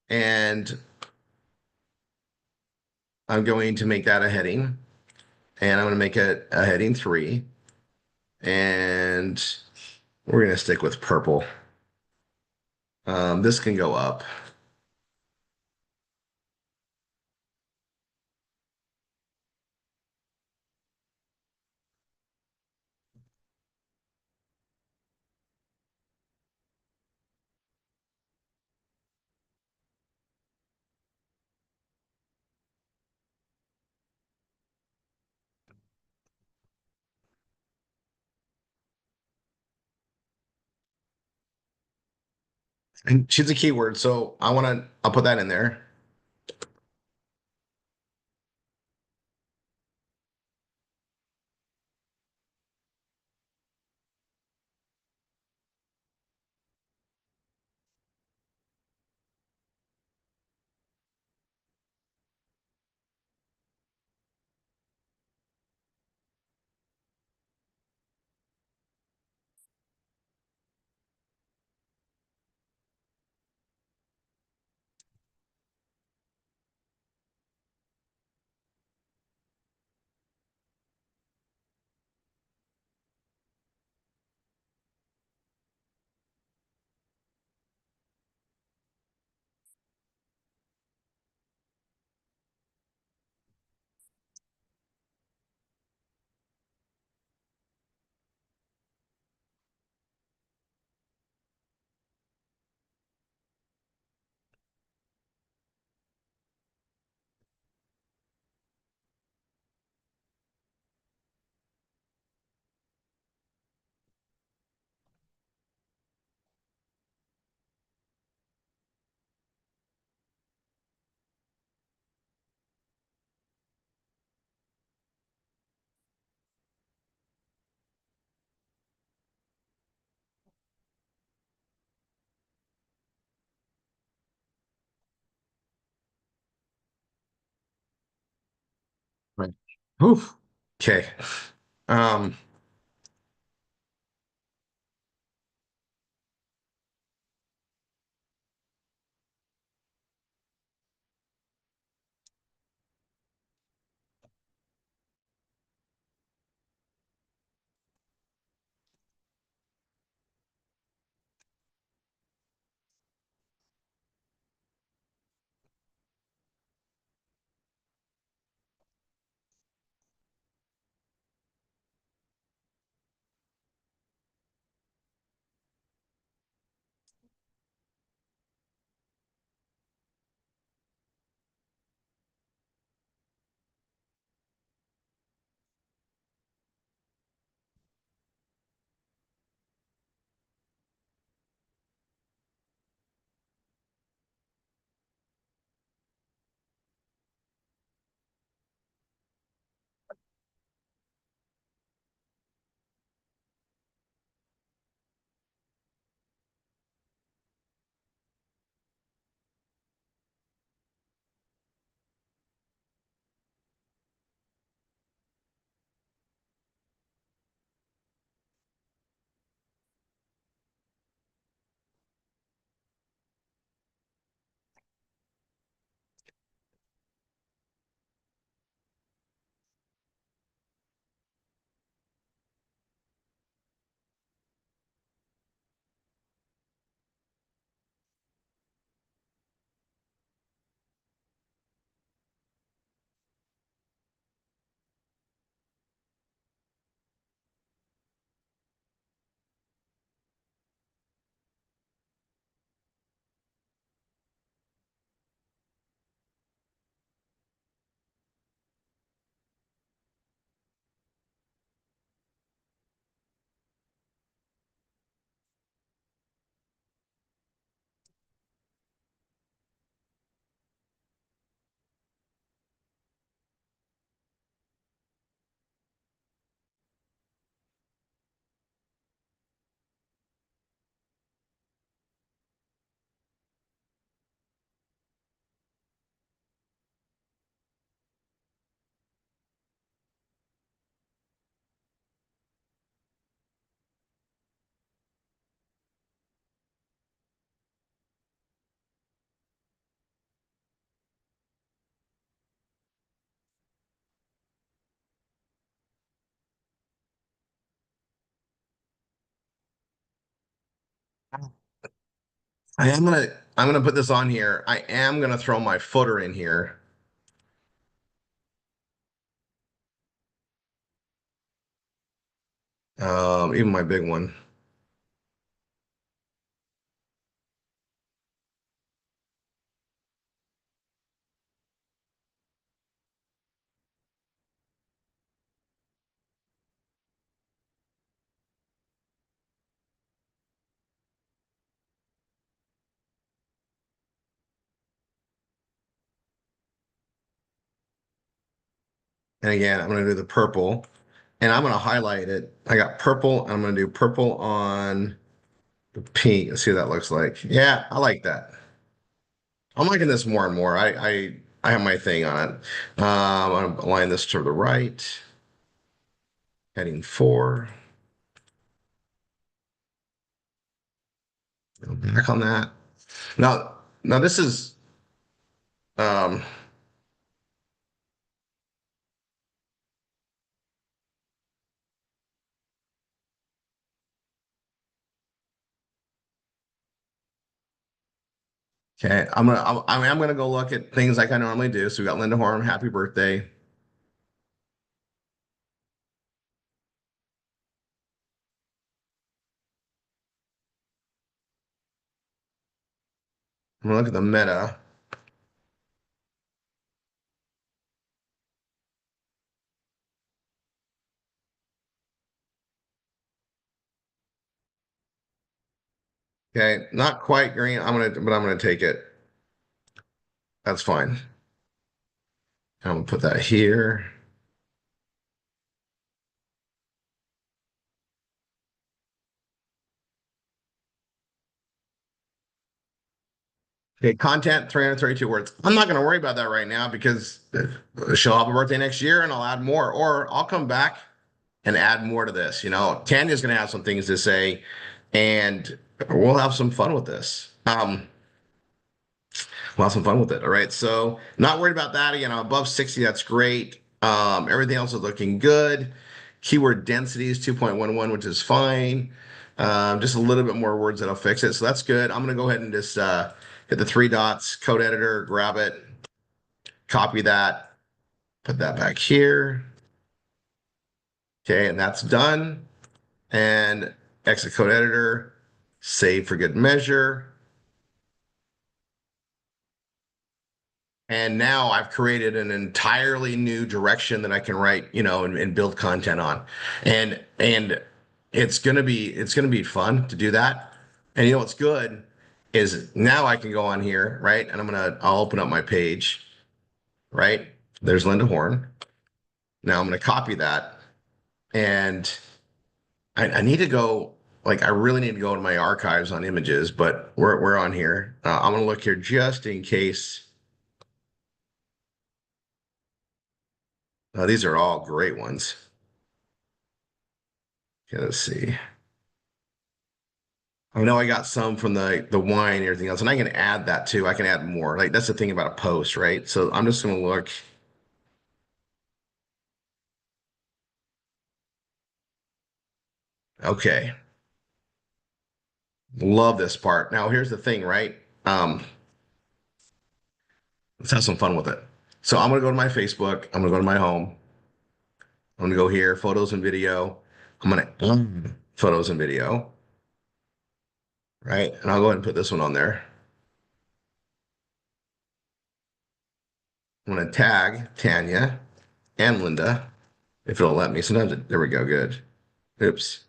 And I'm going to make that a heading. And I'm going to make it a heading 3. And we're going to stick with purple. This can go up. And she's a keyword, so I'll put that in there. Oof. Okay. Um, I'm gonna put this on here. I am gonna throw my footer in here. Even my big one. And again, I'm gonna do the purple, and I'm gonna highlight it. I got purple, and I'm gonna do purple on the pink. Let's see what that looks like. Yeah, I like that. I'm liking this more and more. I have my thing on it. I'm gonna align this to the right. Heading 4. Go back on that. Now this is um okay. I'm gonna go look at things like I normally do. So we got Linda Horn, happy birthday. I'm gonna look at the meta. Okay, not quite green. But I'm gonna take it. That's fine. I'm gonna put that here. Okay, content 332 words. I'm not going to worry about that right now because she'll have a birthday next year and I'll add more, or I'll come back and add more to this. You know, Tanya's going to have some things to say and we'll have some fun with this. We'll have some fun with it. All right. So not worried about that. You know, above 60, that's great. Everything else is looking good. Keyword density is 2.11, which is fine. Just a little bit more words that'll fix it. So that's good. I'm going to go ahead and just hit the three dots, code editor, grab it, copy that, put that back here. Okay. And that's done. And exit code editor, save for good measure. And now I've created an entirely new direction that I can write, you know, and build content on. And it's gonna be fun to do that. And you know what's good is now I can go on here, right? And I'll open up my page, right? There's Linda Horn. Now I'm gonna copy that. And I need to go, like I really need to go to my archives on images, but we're on here. I'm gonna look here just in case. These are all great ones. Okay, let's see. I know I got some from the wine and everything else, and I can add that too. I can add more. Like that's the thing about a post, right? So I'm just gonna look. Okay, love this part. Now here's the thing, right? Let's have some fun with it. So I'm gonna go to my Facebook. I'm gonna go to my home. I'm gonna go here, photos and video. I'm gonna add photos and video, right? And I'll go ahead and put this one on there. I'm gonna tag Tanya and Linda if it'll let me. There we go. Good. Oops.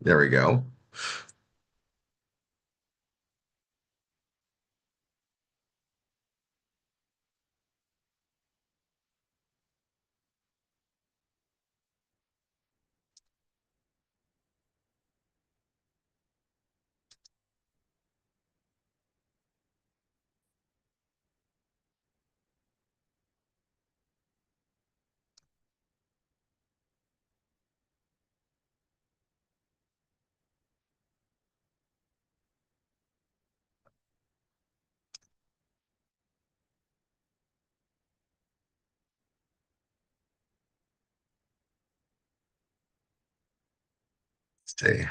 There we go. Let's see.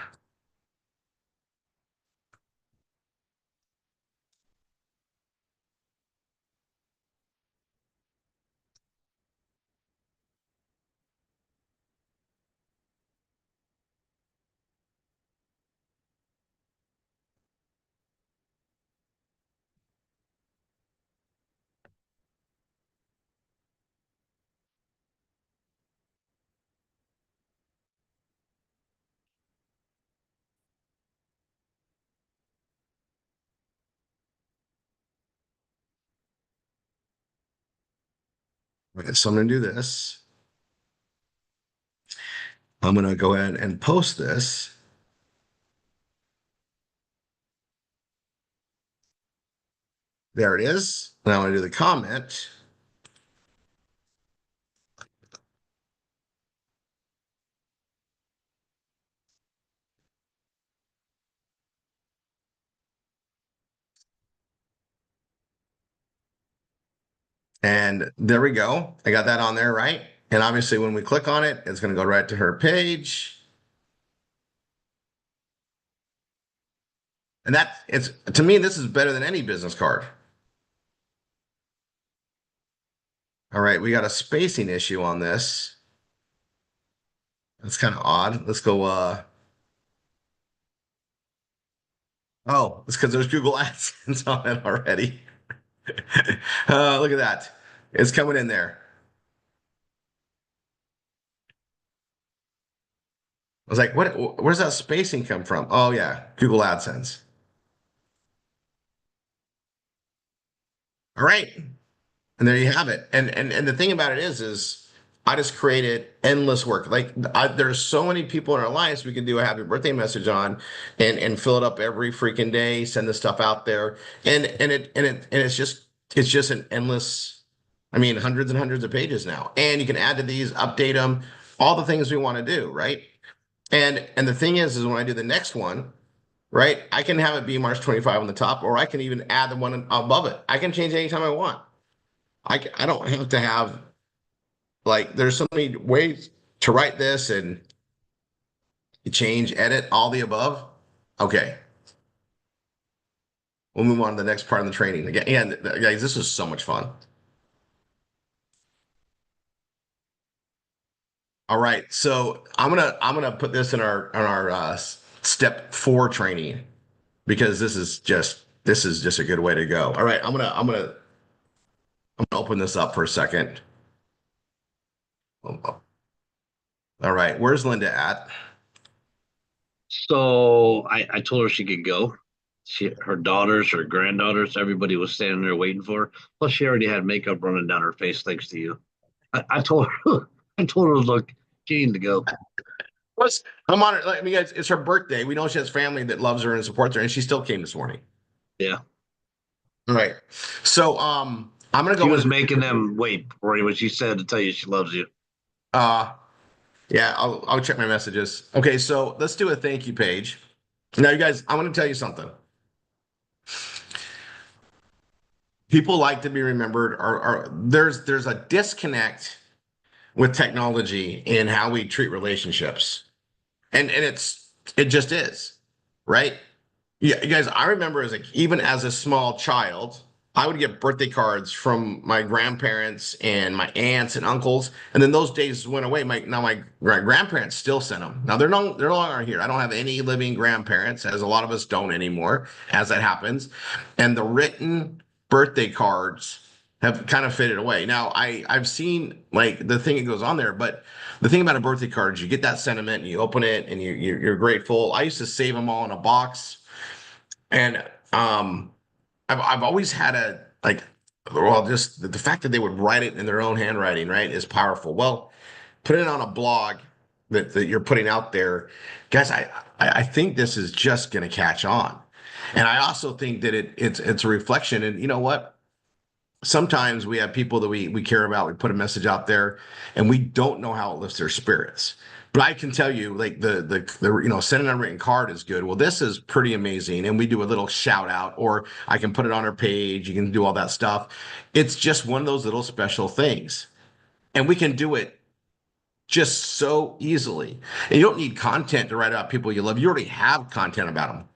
Okay, so I'm going to do this. I'm going to go ahead and post this. There it is. Now I'm going to do the comment. And there we go. I got that on there, right? And obviously when we click on it, it's going to go right to her page. And it's to me, this is better than any business card. All right, we got a spacing issue on this. That's kind of odd. Let's go, oh, it's because there's Google AdSense on it already. Look at that. It's coming in there. I was like, where's that spacing come from? Oh yeah, Google AdSense. All right. And there you have it. And the thing about it is I just created endless work. Like there's so many people in our lives we can do a happy birthday message on, and fill it up every freaking day. Send the stuff out there, and it's just an endless. I mean, hundreds and hundreds of pages now, and you can add to these, update them, all the things we want to do, right? And the thing is when I do the next one, right? I can have it be March 25 on the top, or I can even add the one above it. I can change anytime I want. I don't have to have like there's so many ways to write this and change, edit, all the above. Okay, we'll move on to the next part of the training. Again, guys, this was so much fun. All right, so I'm gonna put this in our step 4 training because this is just a good way to go. All right, I'm gonna open this up for a second. All right, where's Linda at? So I told her she could go. Her daughters, her granddaughters, everybody was standing there waiting for her. Plus, she already had makeup running down her face thanks to you. I told her, I told her, look, she needed to go. Plus, I'm on it. Like, I mean, guys, it's her birthday. We know she has family that loves her and supports her, and she still came this morning. Yeah, All right. So, I'm gonna she go was in. making them wait for what she said to tell you she loves you. Uh, yeah, I'll check my messages. Okay, so let's do a thank you page. Now, you guys, I'm gonna tell you something. People like to be remembered, or there's a disconnect with technology in how we treat relationships, and it just is, right? Yeah, you guys, I remember even as a small child, I would get birthday cards from my grandparents and my aunts and uncles, and then those days went away. My grandparents still send them. Now they're no longer here. I don't have any living grandparents, as a lot of us don't anymore, as that happens. And the written birthday cards have kind of faded away. Now I've seen like the thing that goes on there, but the thing about a birthday card is you get that sentiment and you open it and you're grateful. I used to save them all in a box. And I've always had a like, well, just the fact that they would write it in their own handwriting, right, is powerful. Well, put it on a blog that you're putting out there, guys. I think this is just going to catch on, and I also think that it's a reflection. And you know what? Sometimes we have people that we care about. We put a message out there, and we don't know how it lifts their spirits. But I can tell you, like sending a written card is good. Well, this is pretty amazing, and we do a little shout out, or I can put it on our page. You can do all that stuff. It's just one of those little special things, and we can do it just so easily. And you don't need content to write about people you love. You already have content about them.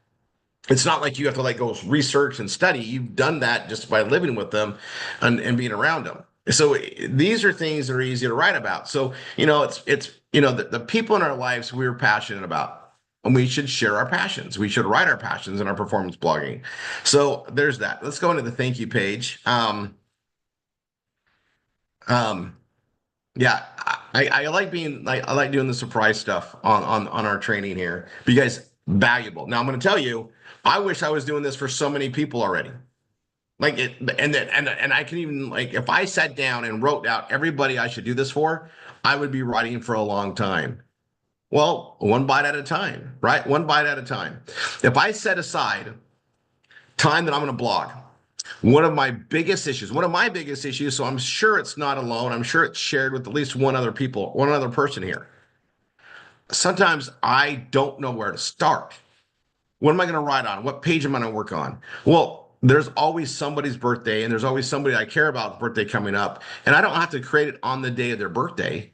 It's not like you have to like go research and study. You've done that just by living with them and being around them. So these are things that are easy to write about. So, the people in our lives we're passionate about, and we should share our passions. We should write our passions in our performance blogging. So there's that. Let's go into the thank you page. Um, yeah, I like being like I like doing the surprise stuff on our training here. But you guys, valuable. Now I'm going to tell you, I wish I was doing this for so many people already. Like it, and I can even like if I sat down and wrote out everybody I should do this for, I would be writing for a long time. Well, one bite at a time, right? One bite at a time. If I set aside time that I'm going to blog, one of my biggest issues, so I'm sure it's not alone. I'm sure it's shared with at least one other person here. Sometimes I don't know where to start. What am I going to write on? What page am I going to work on? Well, there's always somebody's birthday, and there's always somebody I care about's birthday coming up, and I don't have to create it on the day of their birthday.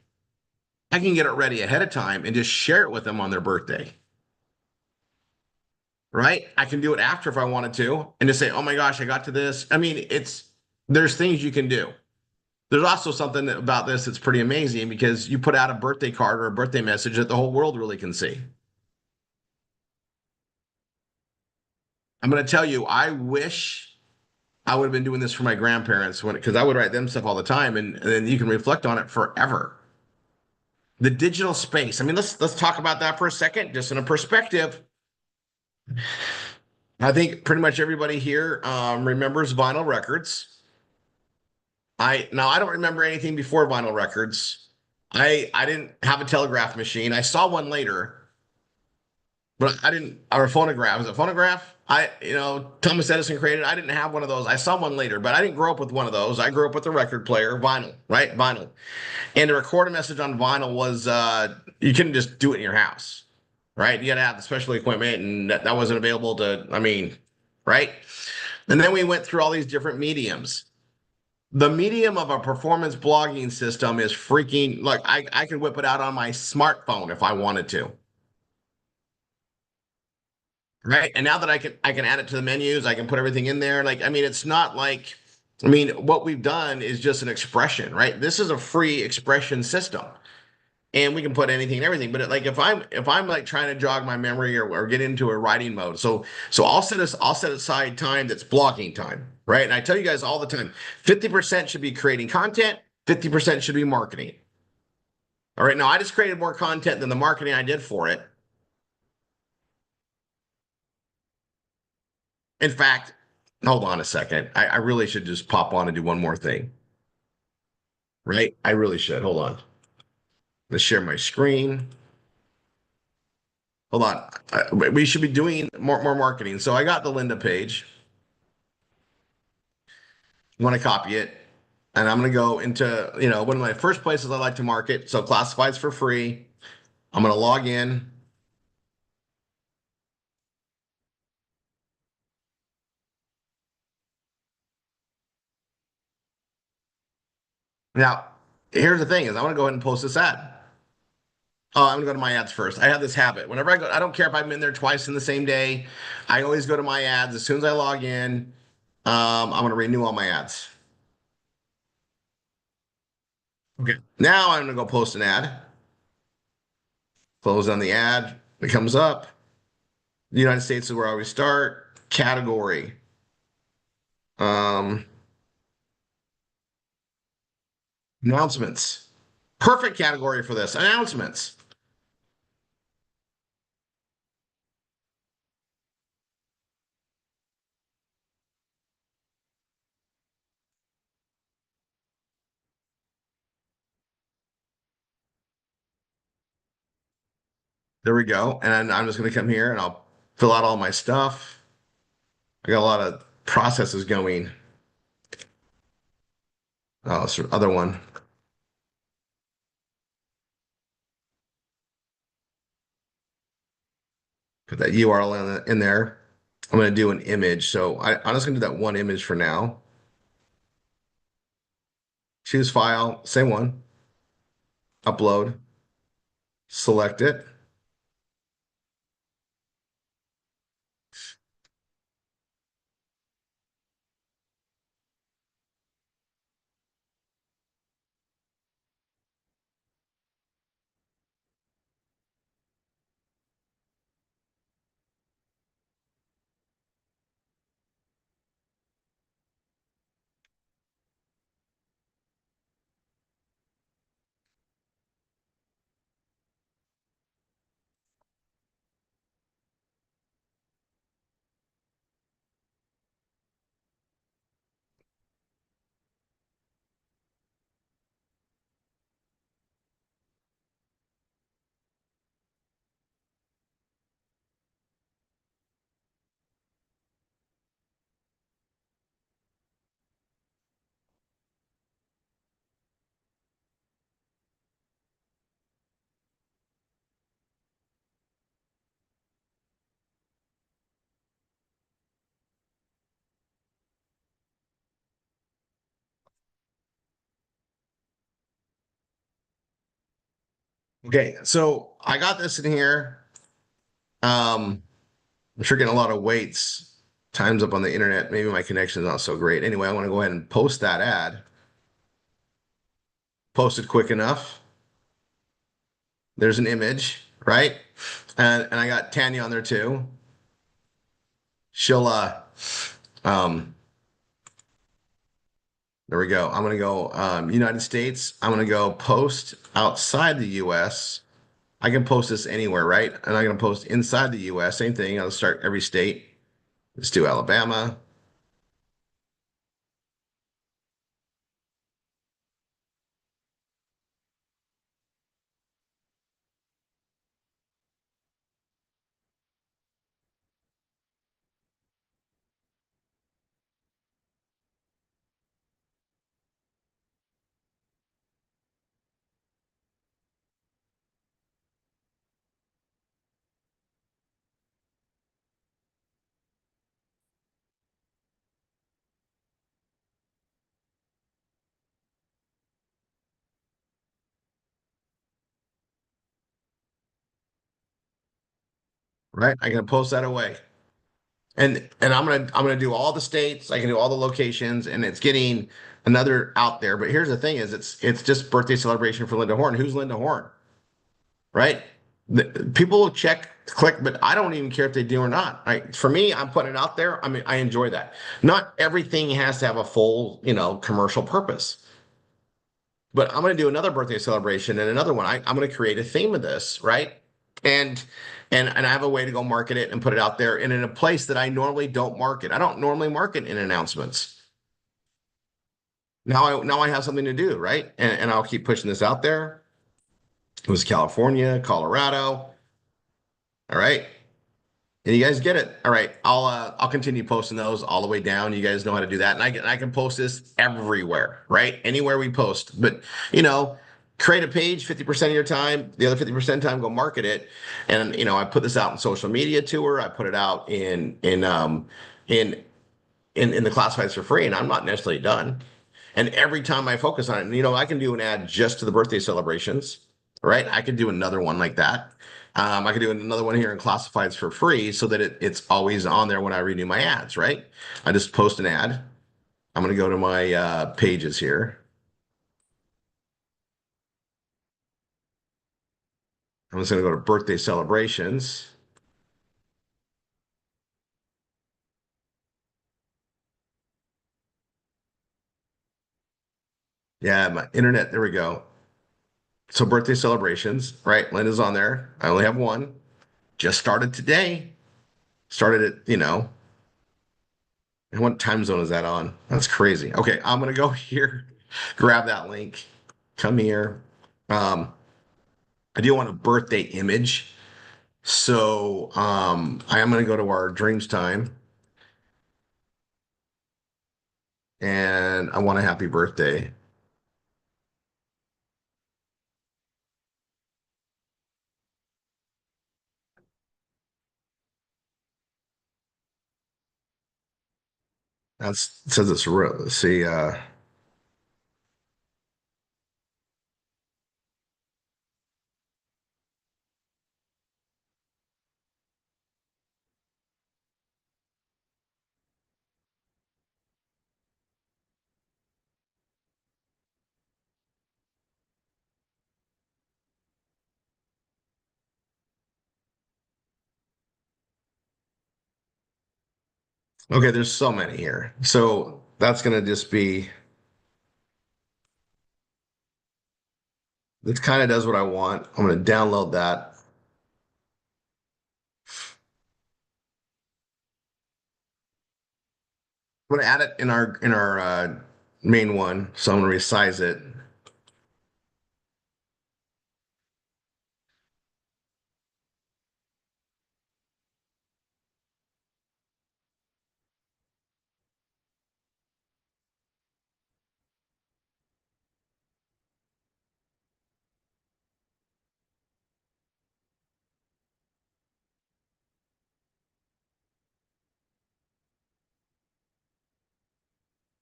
I can get it ready ahead of time and just share it with them on their birthday. Right? I can do it after if I wanted to and just say, oh my gosh, I got to this. I mean, there's things you can do. There's also something about this that's pretty amazing because you put out a birthday card or a birthday message that the whole world really can see. I'm going to tell you, I wish I would have been doing this for my grandparents because I would write them stuff all the time, and then you can reflect on it forever. The digital space. I mean, let's talk about that for a second, just in a perspective. I think pretty much everybody here remembers vinyl records. I don't remember anything before vinyl records. I didn't have a telegraph machine. I saw one later, but I didn't, or a phonograph. Was it a phonograph? Thomas Edison created. I didn't have one of those. I saw one later, but I didn't grow up with one of those. I grew up with a record player, vinyl, right? Vinyl. And to record a message on vinyl was you couldn't just do it in your house, right? You had to have the special equipment, and that wasn't available to, I mean, right? And then we went through all these different mediums. The medium of a performance blogging system is freaking like I could whip it out on my smartphone if I wanted to. Right. And now that I can add it to the menus, I can put everything in there. Like, I mean, it's not like, I mean, what we've done is just an expression, right? This is a free expression system. And we can put anything and everything. But like if I'm like trying to jog my memory or get into a writing mode, so I'll set aside time that's blocking time, right? And I tell you guys all the time, 50% should be creating content, 50% should be marketing. All right. Now I just created more content than the marketing I did for it. In fact, hold on a second. I really should just pop on and do one more thing, right? I really should. Hold on. Let's share my screen. Hold on. We should be doing more marketing. So I got the Linda page. I'm going to copy it. And I'm going to go into, one of my first places I like to market. So classifieds for free. I'm going to log in. Now, here's the thing is I want to go ahead and post this ad. Oh, I'm gonna go to my ads first. I have this habit. Whenever I go, I don't care if I'm in there twice in the same day. I always go to my ads as soon as I log in. I'm gonna renew all my ads. Okay. Now I'm gonna go post an ad. Close on the ad. It comes up. The United States is where I always start. Category. Um, Announcements. Perfect category for this. Announcements. There we go. And I'm just gonna come here and I'll fill out all my stuff. I got a lot of processes going. Oh, this other one. Put that URL in there. I'm going to do an image. So I'm just going to do that one image for now. Choose file, same one, upload, select it. Okay, so I got this in here. I'm sure getting a lot of waits. Time's up on the internet. Maybe my connection's not so great. Anyway, I want to go ahead and post that ad. Post it quick enough. There's an image, right? And I got Tanya on there too. She'll um there we go. I'm gonna go United States. I'm gonna go post outside the US. I can post this anywhere, right? And I'm gonna post inside the US. Same thing. I'll start every state. Let's do Alabama. right? I can post that away. And I'm gonna do all the states, I can do all the locations, and it's getting another out there. But here's the thing is it's just birthday celebration for Linda Horn. Who's Linda Horn? Right? People will check, click, but I don't even care if they do or not. Right? For me, I'm putting it out there. I mean, I enjoy that. Not everything has to have a full, commercial purpose. But I'm going to do another birthday celebration and another one. I'm going to create a theme of this, right? And and I have a way to go market it and put it out there and in a place that I normally don't market. I don't normally market in announcements. Now I have something to do, right? And I'll keep pushing this out there. It was California, Colorado. All right. And you guys get it. All right. I'll continue posting those all the way down. You guys know how to do that. And I can post this everywhere, right? Anywhere we post. But you know, create a page 50% of your time, the other 50% time go market it. And I put this out in social media tour. I put it out in in the classifieds for free, and I'm not necessarily done. And every time I focus on it, I can do an ad just to the birthday celebrations, right? I could do another one like that. I could do another one here in classifieds for free so that it's always on there when I renew my ads, right? I just post an ad. I'm going to go to my pages here. I'm just going to go to birthday celebrations. Yeah, my internet. There we go. So birthday celebrations, right? Linda's on there. I only have one. Just started today. Started at. And what time zone is that on? That's crazy. Okay, I'm gonna go here, grab that link, come here. Um, I do want a birthday image. So I am gonna go to our dreams time and I want a happy birthday. That's it says it's real. Let's see, okay, there's so many here. So that's gonna just be this kind of does what I want. I'm gonna download that. I'm gonna add it in our main one. So I'm gonna resize it.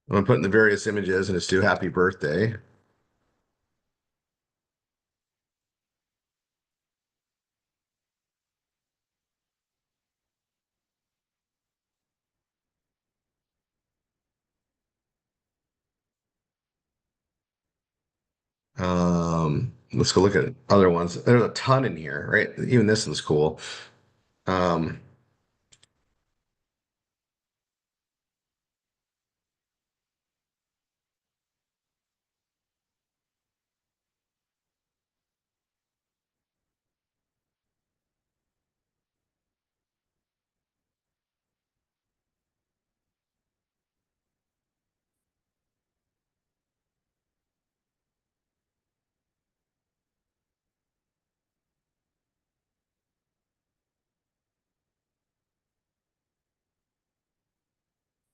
I'm gonna put in the various images and it's do happy birthday. Let's go look at other ones. There's a ton in here, right? Even this one's cool. Um,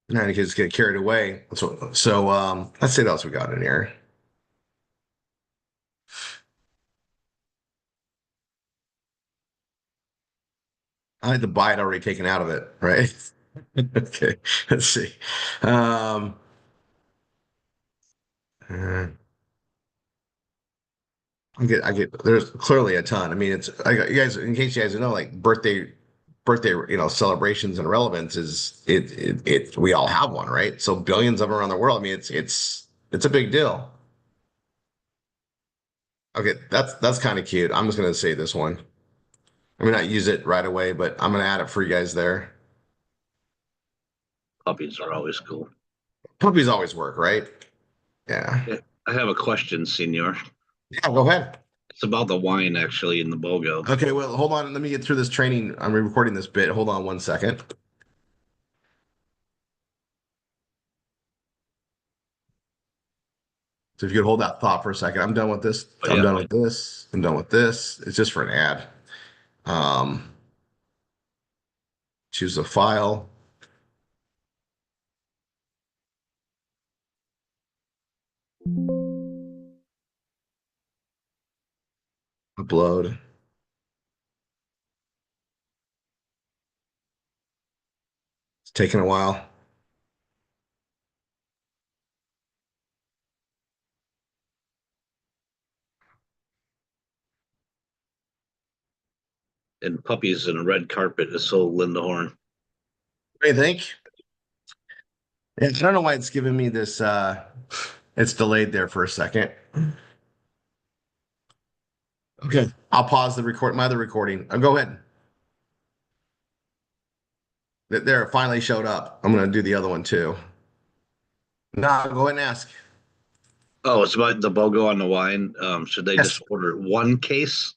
now you can just get carried away. So let's see what else we got in here. I had the bite already taken out of it, right? Okay, let's see. Um, uh, there's clearly a ton. I mean, you guys, in case you guys don't know, like birthday birthday, celebrations and relevance is we all have one, right? So billions of them around the world. I mean, it's a big deal. Okay, that's kind of cute. I'm just gonna say this one. I mean, not use it right away, but I'm gonna add it for you guys there. Puppies are always cool. Puppies always work, right? Yeah. Yeah, I have a question, Senor. Yeah, go ahead. It's about the wine actually in the BOGO. Okay, well, hold on. Let me get through this training. I'm recording this bit. Hold on one second. So if you could hold that thought for a second. I'm done with this. But I'm yeah, done with this. I'm done with this. It's just for an ad. Um, choose a file. Upload. It's taking a while. and puppies and a red carpet is so Linda Horn. What do you think? Yeah, I don't know why it's giving me this. It's delayed there for a second. Okay, I'll pause the record. My other recording. Go ahead. There, it finally showed up. I'm gonna do the other one too. No, go ahead and ask. Oh, it's about the BOGO on the wine. Should they Yes. just order one case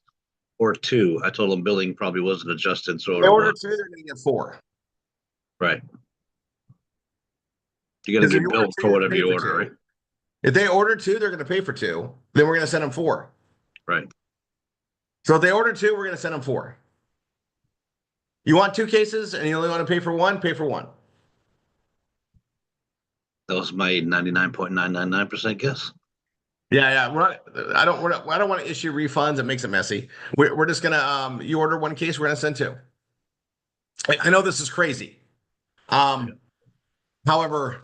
or two? I told them billing probably wasn't adjusted, so If they order order one. two, they're gonna get four. Right. You're gonna Because if get you order billed two, for you're gonna whatever pay you for order, right? two. If they order two, they're gonna pay for two. Then we're gonna send them four. Right. So if they order two, we're gonna send them four. You want two cases and you only want to pay for one, pay for one. That was my 99.999% guess. Yeah, yeah. I don't want to issue refunds. It makes it messy. We're just gonna you order one case, we're gonna send two. I know this is crazy. Um, however,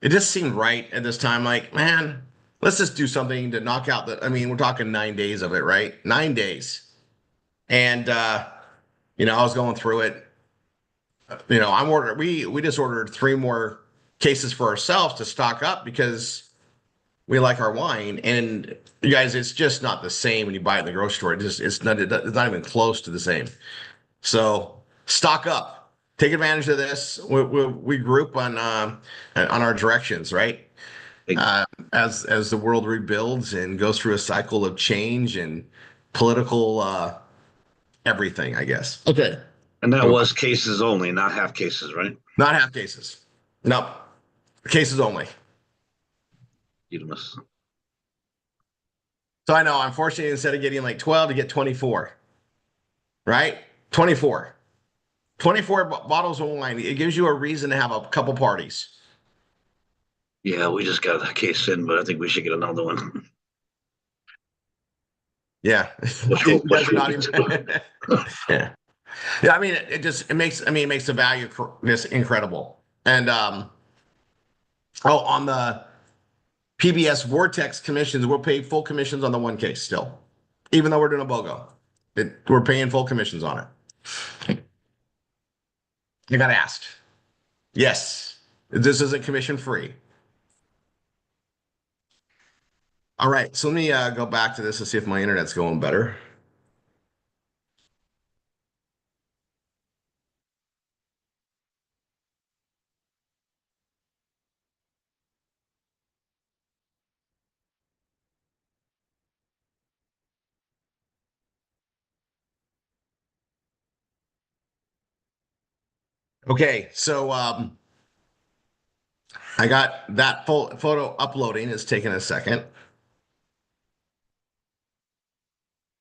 it just seemed right at this time. Like, man, let's just do something to knock out that. I mean, we're talking 9 days of it, right? 9 days. And I was going through it. I'm ordering. We just ordered three more cases for ourselves to stock up because we like our wine. And you guys, it's just not the same when you buy it in the grocery store. It's not even close to the same. So stock up, take advantage of this. We group on our directions, right? Big- As the world rebuilds and goes through a cycle of change and political everything, I guess. Okay. And that was cases only, not half cases, right? Not half cases. Nope. Cases only. You must. So I know, unfortunately, instead of getting like 12 to get 24, right? 24. 24 bottles of wine. It gives you a reason to have a couple parties. Yeah, we just got a case in, but I think we should get another one. Yeah. Which You will, guys which are will, not even. Yeah. Yeah. I mean, it makes the value this incredible. And, on the PBS Vortex commissions, we'll pay full commissions on the one case still, even though we're doing a BOGO. We're paying full commissions on it. I got asked. Yes, this isn't commission free. All right, so let me go back to this and see if my internet's going better. Okay, so I got that full photo uploading. It's taking a second.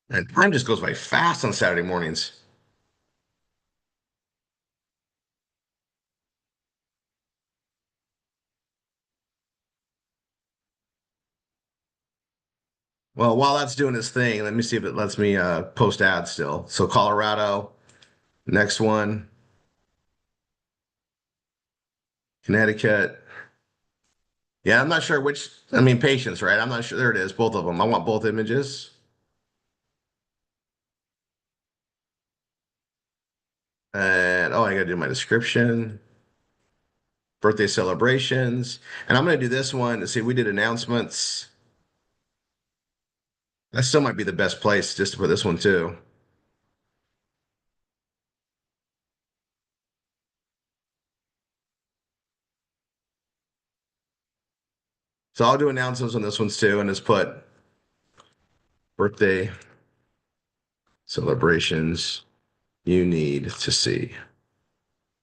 And time just goes by fast on Saturday mornings. Well, while that's doing its thing, let me see if it lets me post ads still. So Colorado, next one, Connecticut. Yeah, I'm not sure which. I mean, patience, right? I'm not sure. There it is, both of them. I want both images. And oh, I gotta do my description, birthday celebrations. And I'm gonna do this one to see we did announcements. That still might be the best place just to put this one too. So I'll do announcements on this ones too, and just put birthday celebrations you need to see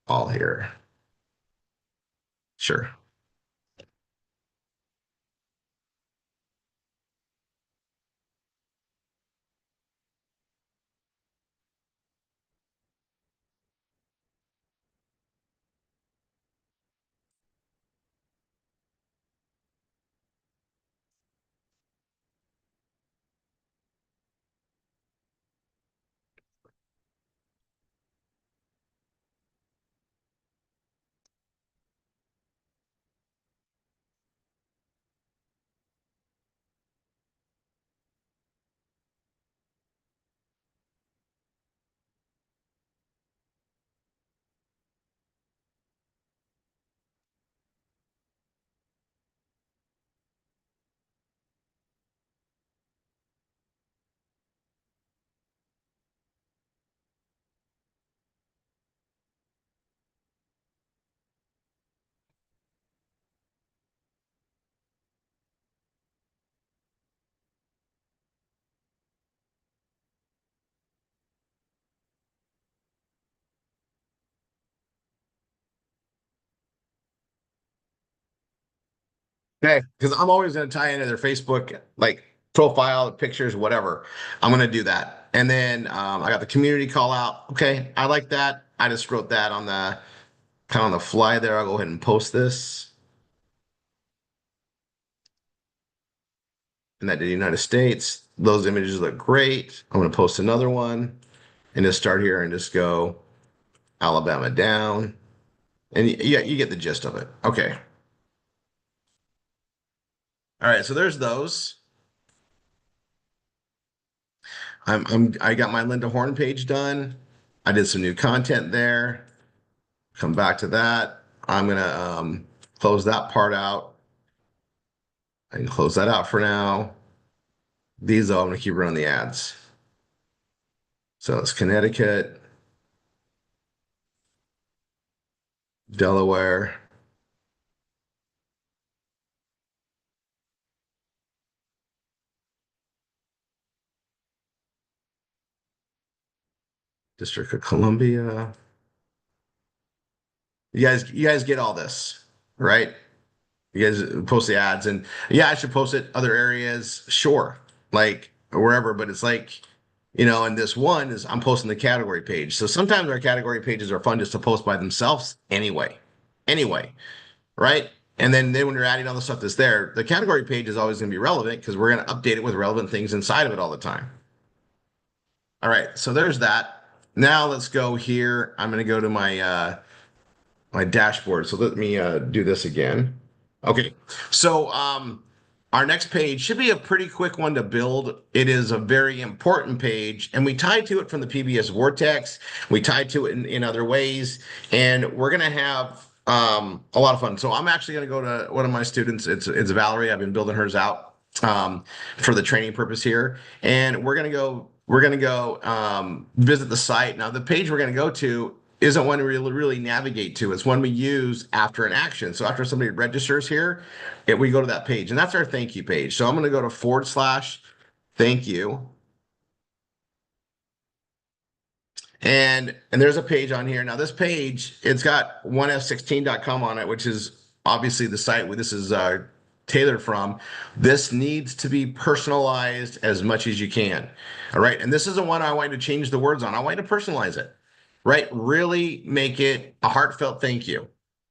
all here. Sure. Okay, because I'm always going to tie into their Facebook like profile, pictures, whatever. I'm going to do that, and then I got the community call out. Okay, I like that. I just wrote that on the kind of on the fly there. I'll go ahead and post this, and that the United States. Those images look great. I'm going to post another one, and just start here and just go Alabama down, and yeah, you get the gist of it. Okay, all right. So there's those. I got my Linda Horn page done. I did some new content there. Come back to that. I'm gonna close that part out. I can close that out for now. These though, I'm gonna keep running the ads. So it's Connecticut, Delaware, District of Columbia. You guys get all this, right? You guys post the ads, and yeah, I should post it other areas, sure, like wherever. But it's like, and this one is I'm posting the category page. So sometimes our category pages are fun just to post by themselves anyway, right? And then when you're adding all the stuff that's there, the category page is always going to be relevant because we're going to update it with relevant things inside of it all the time. All right, so there's that. Now let's go here. I'm going to go to my dashboard. So let me do this again. Okay, so our next page should be a pretty quick one to build. It is a very important page, and we tied to it from the PBS Vortex. We tied to it in other ways, and we're gonna have a lot of fun. So I'm actually gonna go to one of my students. It's Valerie. I've been building hers out for the training purpose here, and we're gonna go visit the site. Now the page we're gonna go to isn't one we really navigate to. It's one we use after an action. So after somebody registers here, we go to that page, and that's our thank you page. So I'm going to go to / thank you. And there's a page on here. Now this page, it's got 1f16.com on it, which is obviously the site where this is tailored from. This needs to be personalized as much as you can. All right. And this isn't one I want you to change the words on. I want you to personalize it, right? Really make it a heartfelt thank you.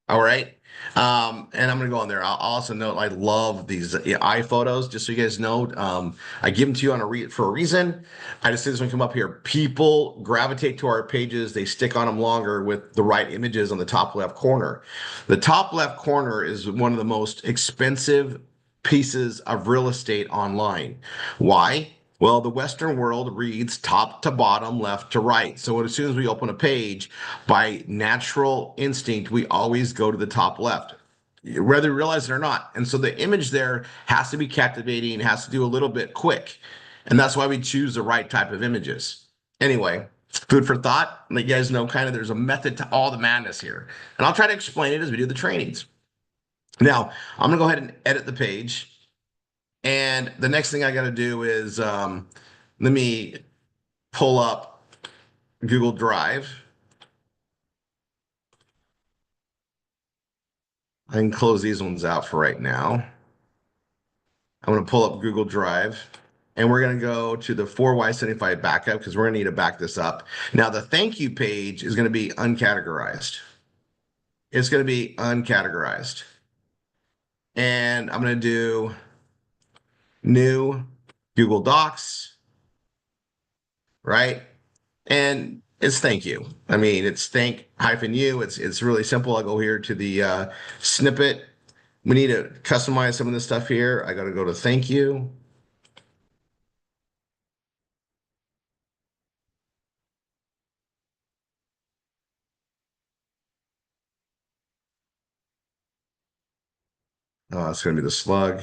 All right. And I'm gonna go on there. I'll also note I love these iPhotos, just so you guys know. I give them to you for a reason. I just see this one come up here. People gravitate to our pages, they stick on them longer with the right images on the top left corner. The top left corner is one of the most expensive pieces of real estate online. Why? Well, the Western world reads top to bottom, left to right. So as soon as we open a page, by natural instinct, we always go to the top left, whether we realize it or not. And so the image there has to be captivating, has to do a little bit quick. And that's why we choose the right type of images. Anyway, food for thought. Let you guys know kind of there's a method to all the madness here. And I'll try to explain it as we do the trainings. Now, I'm going to go ahead and edit the page. And the next thing I got to do is let me pull up Google Drive. I can close these ones out for right now. I'm going to pull up Google Drive and we're going to go to the 4Y75 backup because we're going to need to back this up. Now, the thank you page is going to be uncategorized. It's going to be uncategorized. And I'm going to do new Google Docs, right? And it's thank you. I mean, it's thank hyphen you. It's really simple. I'll go here to the snippet. We need to customize some of this stuff here. I got to go to thank you. Oh, it's going to be the slug.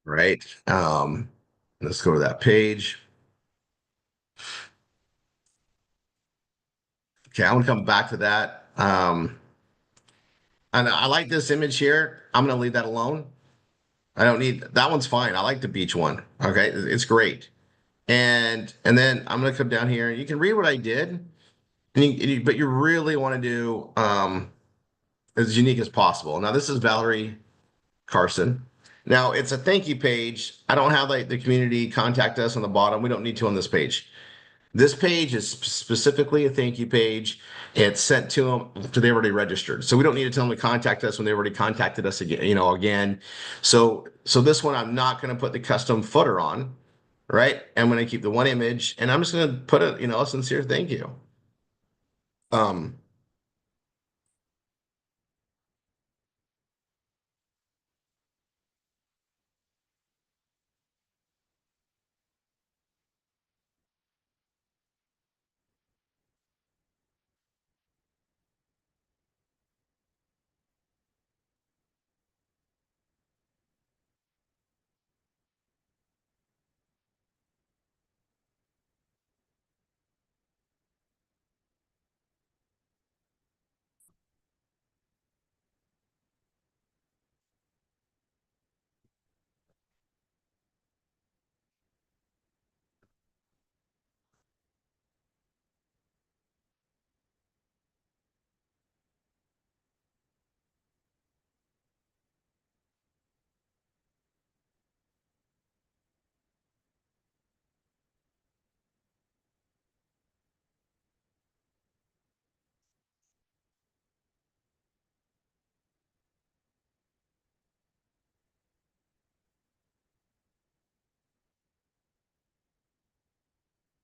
Right. Let's go to that page. Okay, I want to come back to that. And I like this image here. I'm going to leave that alone. I don't need that one's fine. I like the beach one. Okay, it's great. And then I'm going to come down here. You can read what I did, but you really want to do as unique as possible. Now this is Valerie Carson. Now it's a thank you page. I don't have like the community contact us on the bottom. We don't need to on this page. This page is specifically a thank you page. It's sent to them after they already registered. So we don't need to tell them to contact us when they already contacted us again, again. So this one, I'm not going to put the custom footer on, right? I'm going to keep the one image and I'm just going to put a sincere thank you. Um,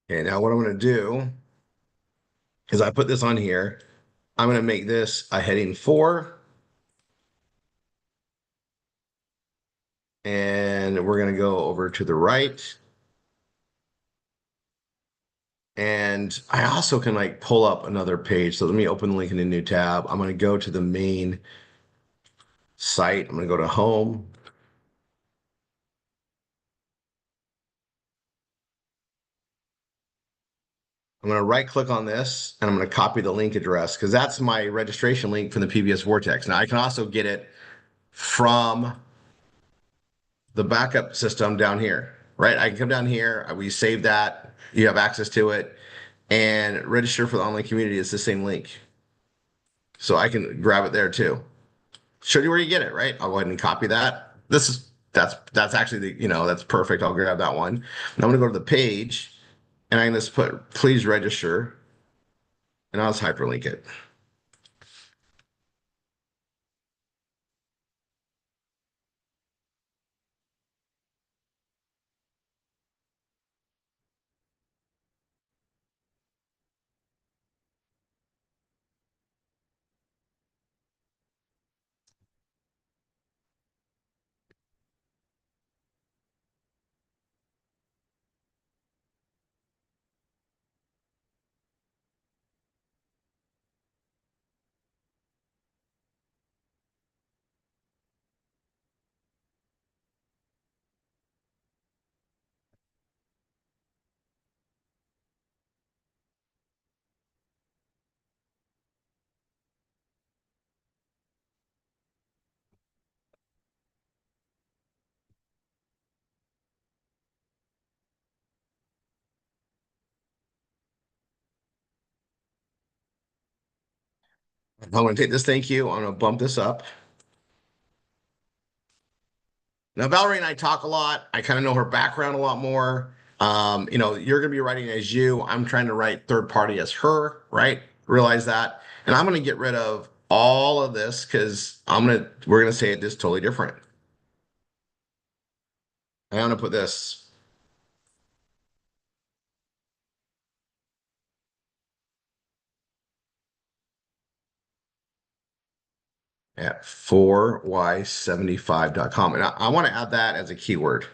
okay, now what I'm going to do is I put this on here. I'm going to make this a heading 4. And we're going to go over to the right. And I also can like pull up another page. So let me open the link in a new tab. I'm going to go to the main site. I'm going to go to home. I'm going to right click on this and I'm going to copy the link address because that's my registration link from the PBS Vortex. Now I can also get it from the backup system down here, right? I can come down here. We save that. You have access to it and register for the online community. It's the same link. So I can grab it there too. Show you where you get it, right? I'll go ahead and copy that. That's actually that's perfect. I'll grab that one. And I'm gonna go to the page and I'm going to put please register, and I'll just hyperlink it. I'm going to take this thank you. I'm going to bump this up. Now, Valerie and I talk a lot. I kind of know her background a lot more. You're going to be writing as you. I'm trying to write third party as her, right? Realize that. And I'm going to get rid of all of this because we're going to say it just totally different. I'm going to put this at 4y75.com. And I want to add that as a keyword.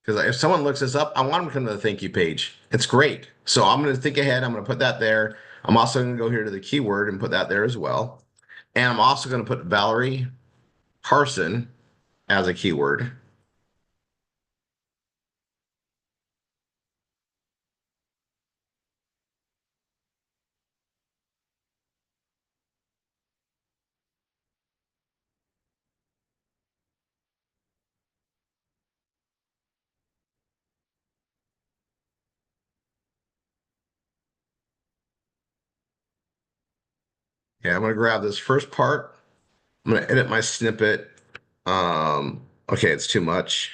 Because if someone looks this up, I want them to come to the thank you page. It's great. So I'm going to think ahead. I'm going to put that there. I'm also going to go here to the keyword and put that there as well. And I'm also going to put Valerie Carson as a keyword. Yeah, I'm going to grab this first part. I'm going to edit my snippet. Okay, it's too much.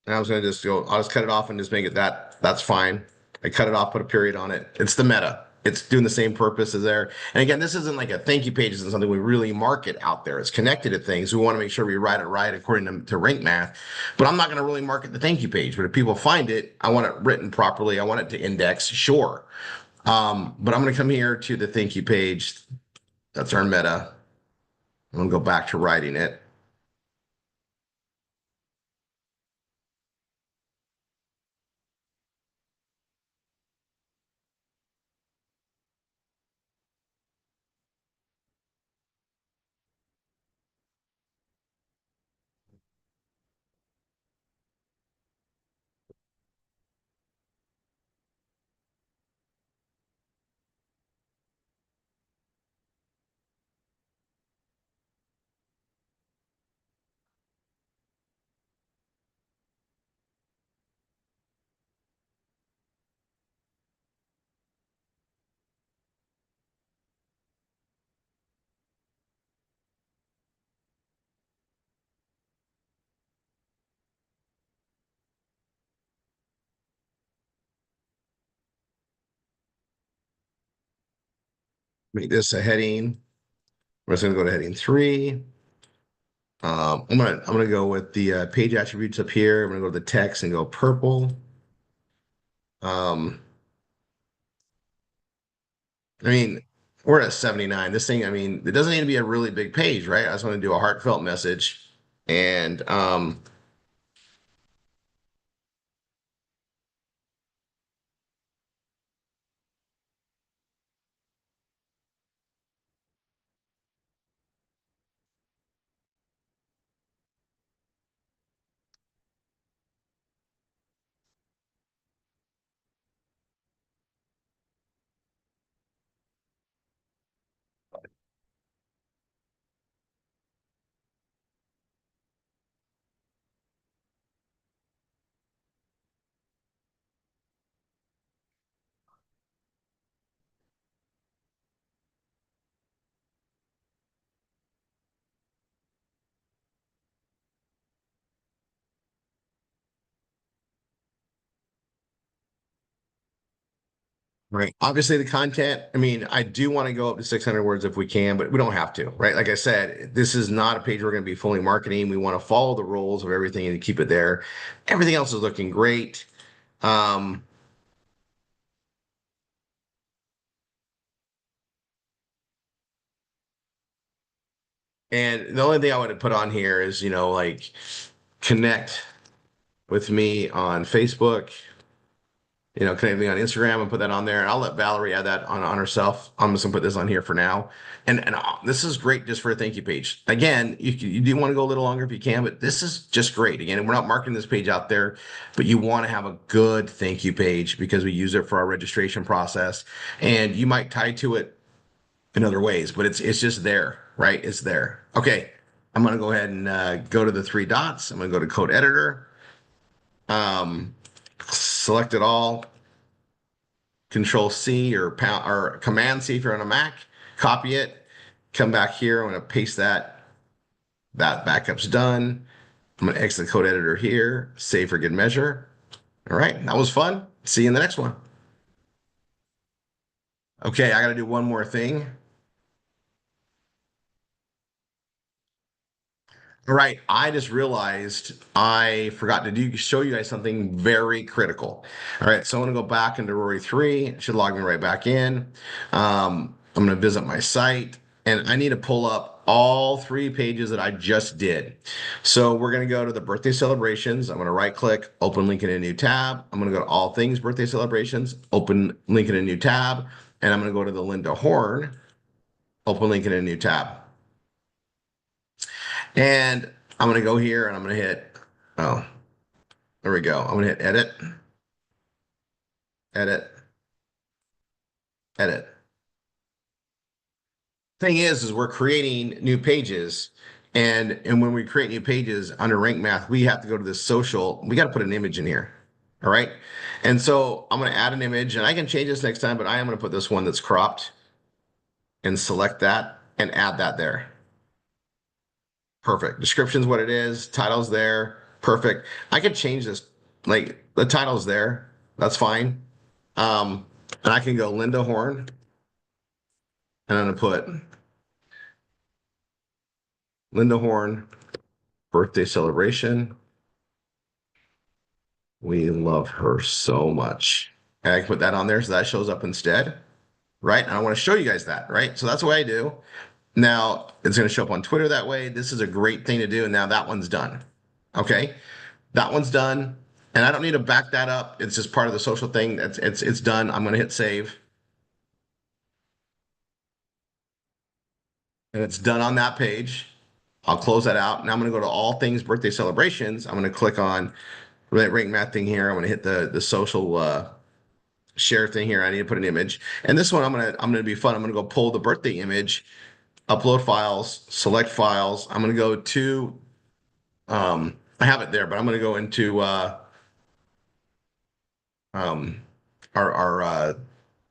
And I was going to just go, I'll just cut it off and just make it that. That's fine. I cut it off, put a period on it. It's the meta. It's doing the same purpose as there. And again, this isn't like a thank you page. This is something we really market out there. It's connected to things. We want to make sure we write it right according to rank math. But I'm not going to really market the thank you page. But if people find it, I want it written properly. I want it to index, sure. But I'm going to come here to the thank you page. That's our meta. I'm going to go back to writing it. Make this a heading. We're just going to go to heading 3. I'm gonna go with the page attributes up here. I'm gonna go to the text and go purple. Um, I mean, we're at 79. This thing, I mean, it doesn't need to be a really big page, right? I just want to do a heartfelt message. And Right. Obviously, the content, I mean, I do want to go up to 600 words if we can, but we don't have to, right? Like I said, this is not a page we're going to be fully marketing. We want to follow the rules of everything and keep it there. Everything else is looking great. Um, and the only thing I would put on here is, like connect with me on Facebook, connect me on Instagram and put that on there. And I'll let Valerie add that on herself. I'm just gonna put this on here for now. And this is great just for a thank you page. Again, you do want to go a little longer if you can, but this is just great. Again, we're not marketing this page out there, but you want to have a good thank you page because we use it for our registration process. And you might tie to it in other ways, but it's just there, right? It's there. Okay. I'm gonna go ahead and go to the three dots. I'm gonna go to code editor. Select it all. Control C or pound or Command C if you're on a Mac, copy it, come back here. I'm going to paste that. That backup's done. I'm going to exit the code editor here, save for good measure. All right, that was fun. See you in the next one. Okay, I got to do one more thing. All right, I just realized I forgot to show you guys something very critical. All right, so I'm gonna go back into Rory 3. It should log me right back in. I'm gonna visit my site and I need to pull up all three pages that I just did. So we're gonna go to the birthday celebrations. I'm gonna right click, open link in a new tab. I'm gonna go to all things birthday celebrations, open link in a new tab, and I'm gonna go to the Linda Horn, open link in a new tab. And I'm going to go here and I'm going to hit, oh, there we go. I'm going to hit edit, edit, edit. Thing is we're creating new pages. And when we create new pages under rank math, we have to go to the social. We got to put an image in here. All right. And so I'm going to add an image and I can change this next time, but I am going to put this one that's cropped and select that and add that there. Perfect. Description's what it is. Title's there. Perfect. I could change this. Like the title's there. That's fine. And I can go Linda Horn and I'm gonna put Linda Horn birthday celebration. We love her so much. And I can put that on there so that shows up instead. Right. And I want to show you guys that. Right. So that's what I do. Now it's going to show up on Twitter that way. This is a great thing to do. And now that one's done. Okay. That one's done. And I don't need to back that up. It's just part of the social thing. It's done. I'm going to hit save. And it's done on that page. I'll close that out. Now I'm going to go to all things birthday celebrations. I'm going to click on that rank math thing here. I'm going to hit the social share thing here. I need to put an image. And this one I'm going to be fun. I'm going to go pull the birthday image, upload files, select files. I'm going to go to I have it there, but I'm going to go into um, our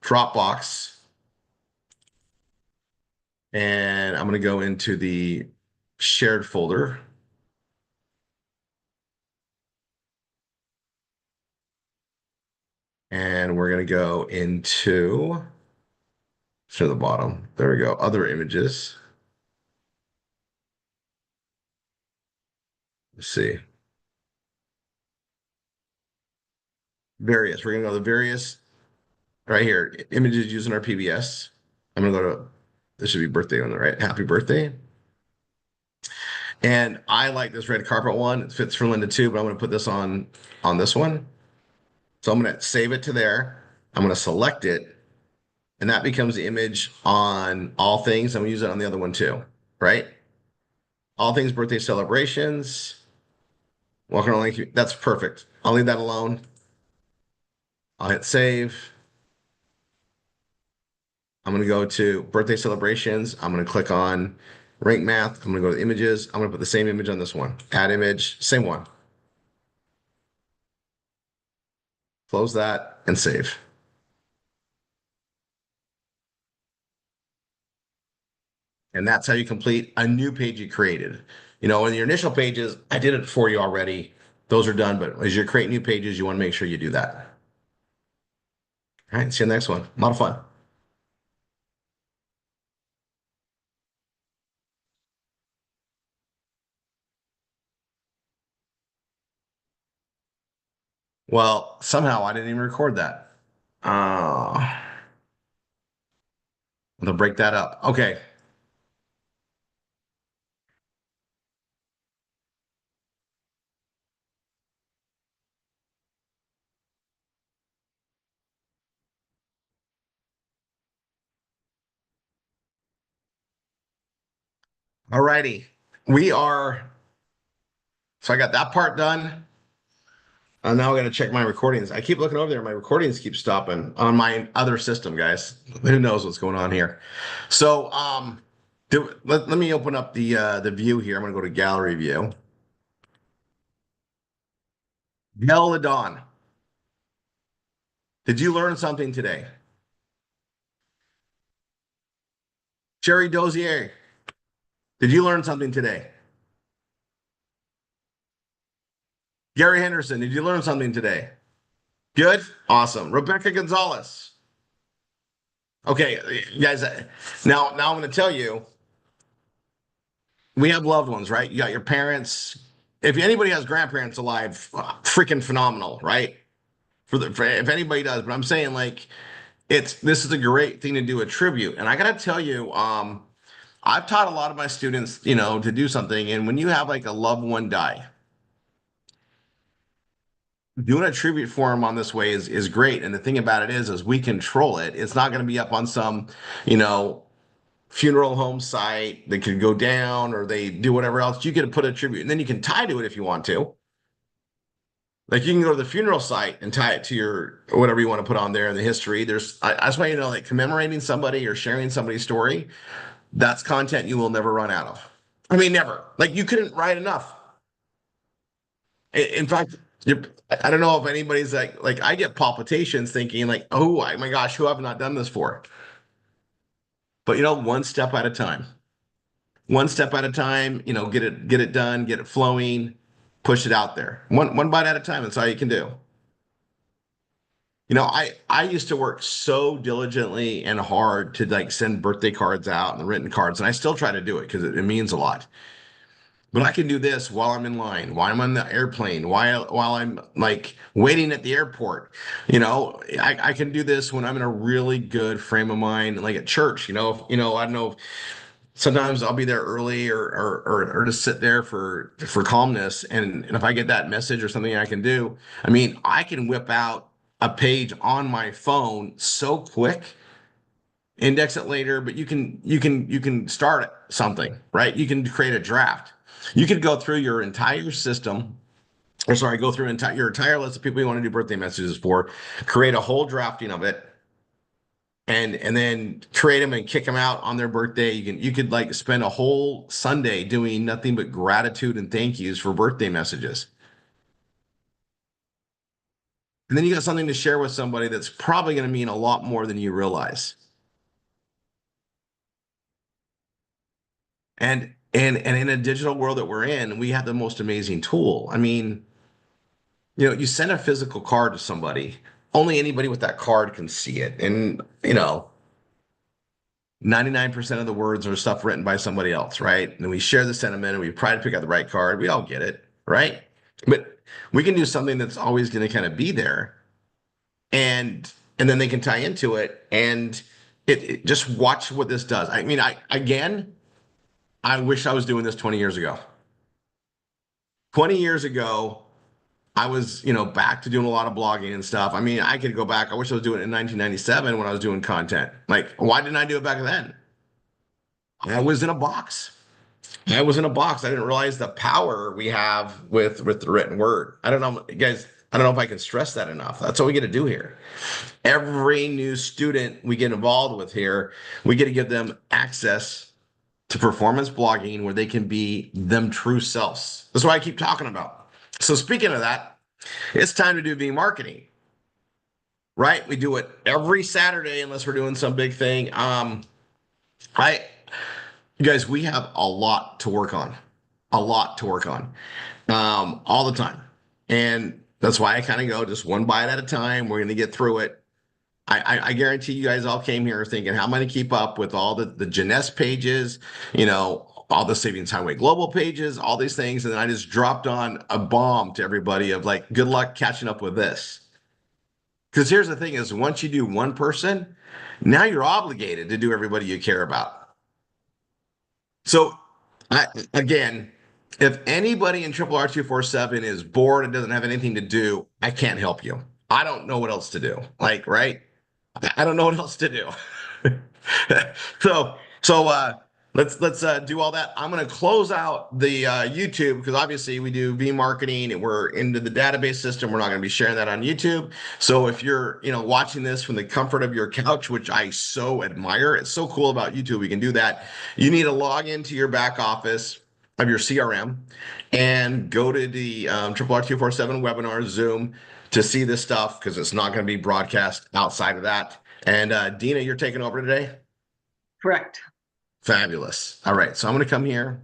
Dropbox, and I'm going to go into the shared folder. And we're going to go into to the bottom. There we go. Other images. Let's see. Various. We're going to go to the various right here. Images using our PBS. I'm going to go to, this should be birthday on the right. Happy birthday. And I like this red carpet one. It fits for Linda too, but I'm going to put this on this one. So I'm going to save it to there. I'm going to select it, and that becomes the image on all things. I'm going to use it on the other one too, right? All things birthday celebrations. Welcome to link. That's perfect. I'll leave that alone. I'll hit save. I'm going to go to birthday celebrations. I'm going to click on rank math. I'm going to go to images. I'm going to put the same image on this one. Add image, same one. Close that and save. And that's how you complete a new page you created. In your initial pages, I did it for you already. Those are done, but as you create new pages, you want to make sure you do that. All right, see you next one. A lot of fun. Well, somehow I didn't even record that. Uh, they'll break that up. Okay. All righty. We are, so I got that part done. I'm now going to check my recordings. I keep looking over there. My recordings keep stopping on my other system, guys. Who knows what's going on here? So, let me open up the view here. I'm going to go to gallery view. Hell the dawn. Did you learn something today? Sherry Dozier, did you learn something today? Gary Henderson, did you learn something today? Good? Awesome. Rebecca Gonzalez. Okay, guys, now I'm going to tell you, we have loved ones, right? You got your parents. If anybody has grandparents alive, freaking phenomenal, right? For if anybody does, but I'm saying like this is a great thing to do a tribute. And I got to tell you, I've taught a lot of my students, to do something. And when you have like a loved one die, doing a tribute for him on this way is great. And the thing about it is we control it. It's not going to be up on some, you know, funeral home site that could go down or they do whatever else. You can put a tribute and then you can tie to it if you want to. Like you can go to the funeral site and tie it to your whatever you want to put on there in the history. I just want you to know, like commemorating somebody or sharing somebody's story, that's content you will never run out of. I mean, never. Like you couldn't write enough. In fact, I don't know if anybody's like I get palpitations thinking like, oh my gosh, who have I not done this for? But one step at a time. One step at a time, get it done, get it flowing, push it out there. One bite at a time. That's all you can do. I used to work so diligently and hard to like send birthday cards out and written cards, and I still try to do it because it means a lot. But I can do this while I'm in line, while I'm on the airplane, while I'm like waiting at the airport. I can do this when I'm in a really good frame of mind, like at church. I don't know. Sometimes I'll be there early or just sit there for calmness. And if I get that message or something I can do, I mean, I can whip out a page on my phone so quick, index it later, but you can start something, right? You can create a draft. You could go through your entire system, or sorry, go through your entire list of people you want to do birthday messages for, create a whole drafting of it, and then create them and kick them out on their birthday. You could like spend a whole Sunday doing nothing but gratitude and thank yous for birthday messages. And then you got something to share with somebody that's probably going to mean a lot more than you realize. And in a digital world that we're in, we have the most amazing tool. I mean, you send a physical card to somebody, only anybody with that card can see it. And, 99% of the words are stuff written by somebody else, right? And we share the sentiment and we try to pick out the right card. We all get it, right? But we can do something that's always going to kind of be there and then they can tie into it and just watch what this does. I mean, I wish I was doing this 20 years ago. 20 years ago, I was, back to doing a lot of blogging and stuff. I mean, I could go back. I wish I was doing it in 1997 when I was doing content. Like, why didn't I do it back then? I was in a box. I was in a box. I didn't realize the power we have with the written word. I don't know, guys. I don't know if I can stress that enough. That's what we get to do here. Every new student we get involved with here, we get to give them access to performance blogging where they can be them true selves. That's what I keep talking about. So speaking of that, it's time to do V marketing, right? We do it every Saturday unless we're doing some big thing. I, you guys, we have a lot to work on, all the time. And that's why I kind of go just one bite at a time. We're going to get through it. I guarantee you guys all came here thinking, how am I going to keep up with all the Jeunesse pages, all the Savings Highway Global pages, all these things. And then I just dropped on a bomb to everybody of like, good luck catching up with this. Because here's the thing is once you do one person, now you're obligated to do everybody you care about. So again, if anybody in Triple R247 is bored and doesn't have anything to do, I can't help you. I don't know what else to do. Like, right? I don't know what else to do. So let's do all that. I'm gonna close out the YouTube because obviously we do V marketing and we're into the database system. We're not gonna be sharing that on YouTube. So if you're watching this from the comfort of your couch, which I so admire, it's so cool about YouTube. We can do that. You need to log into your back office of your CRM and go to the Triple R247 webinar Zoom to see this stuff because it's not going to be broadcast outside of that. And Dina, you're taking over today? Correct. Fabulous. All right. So I'm going to come here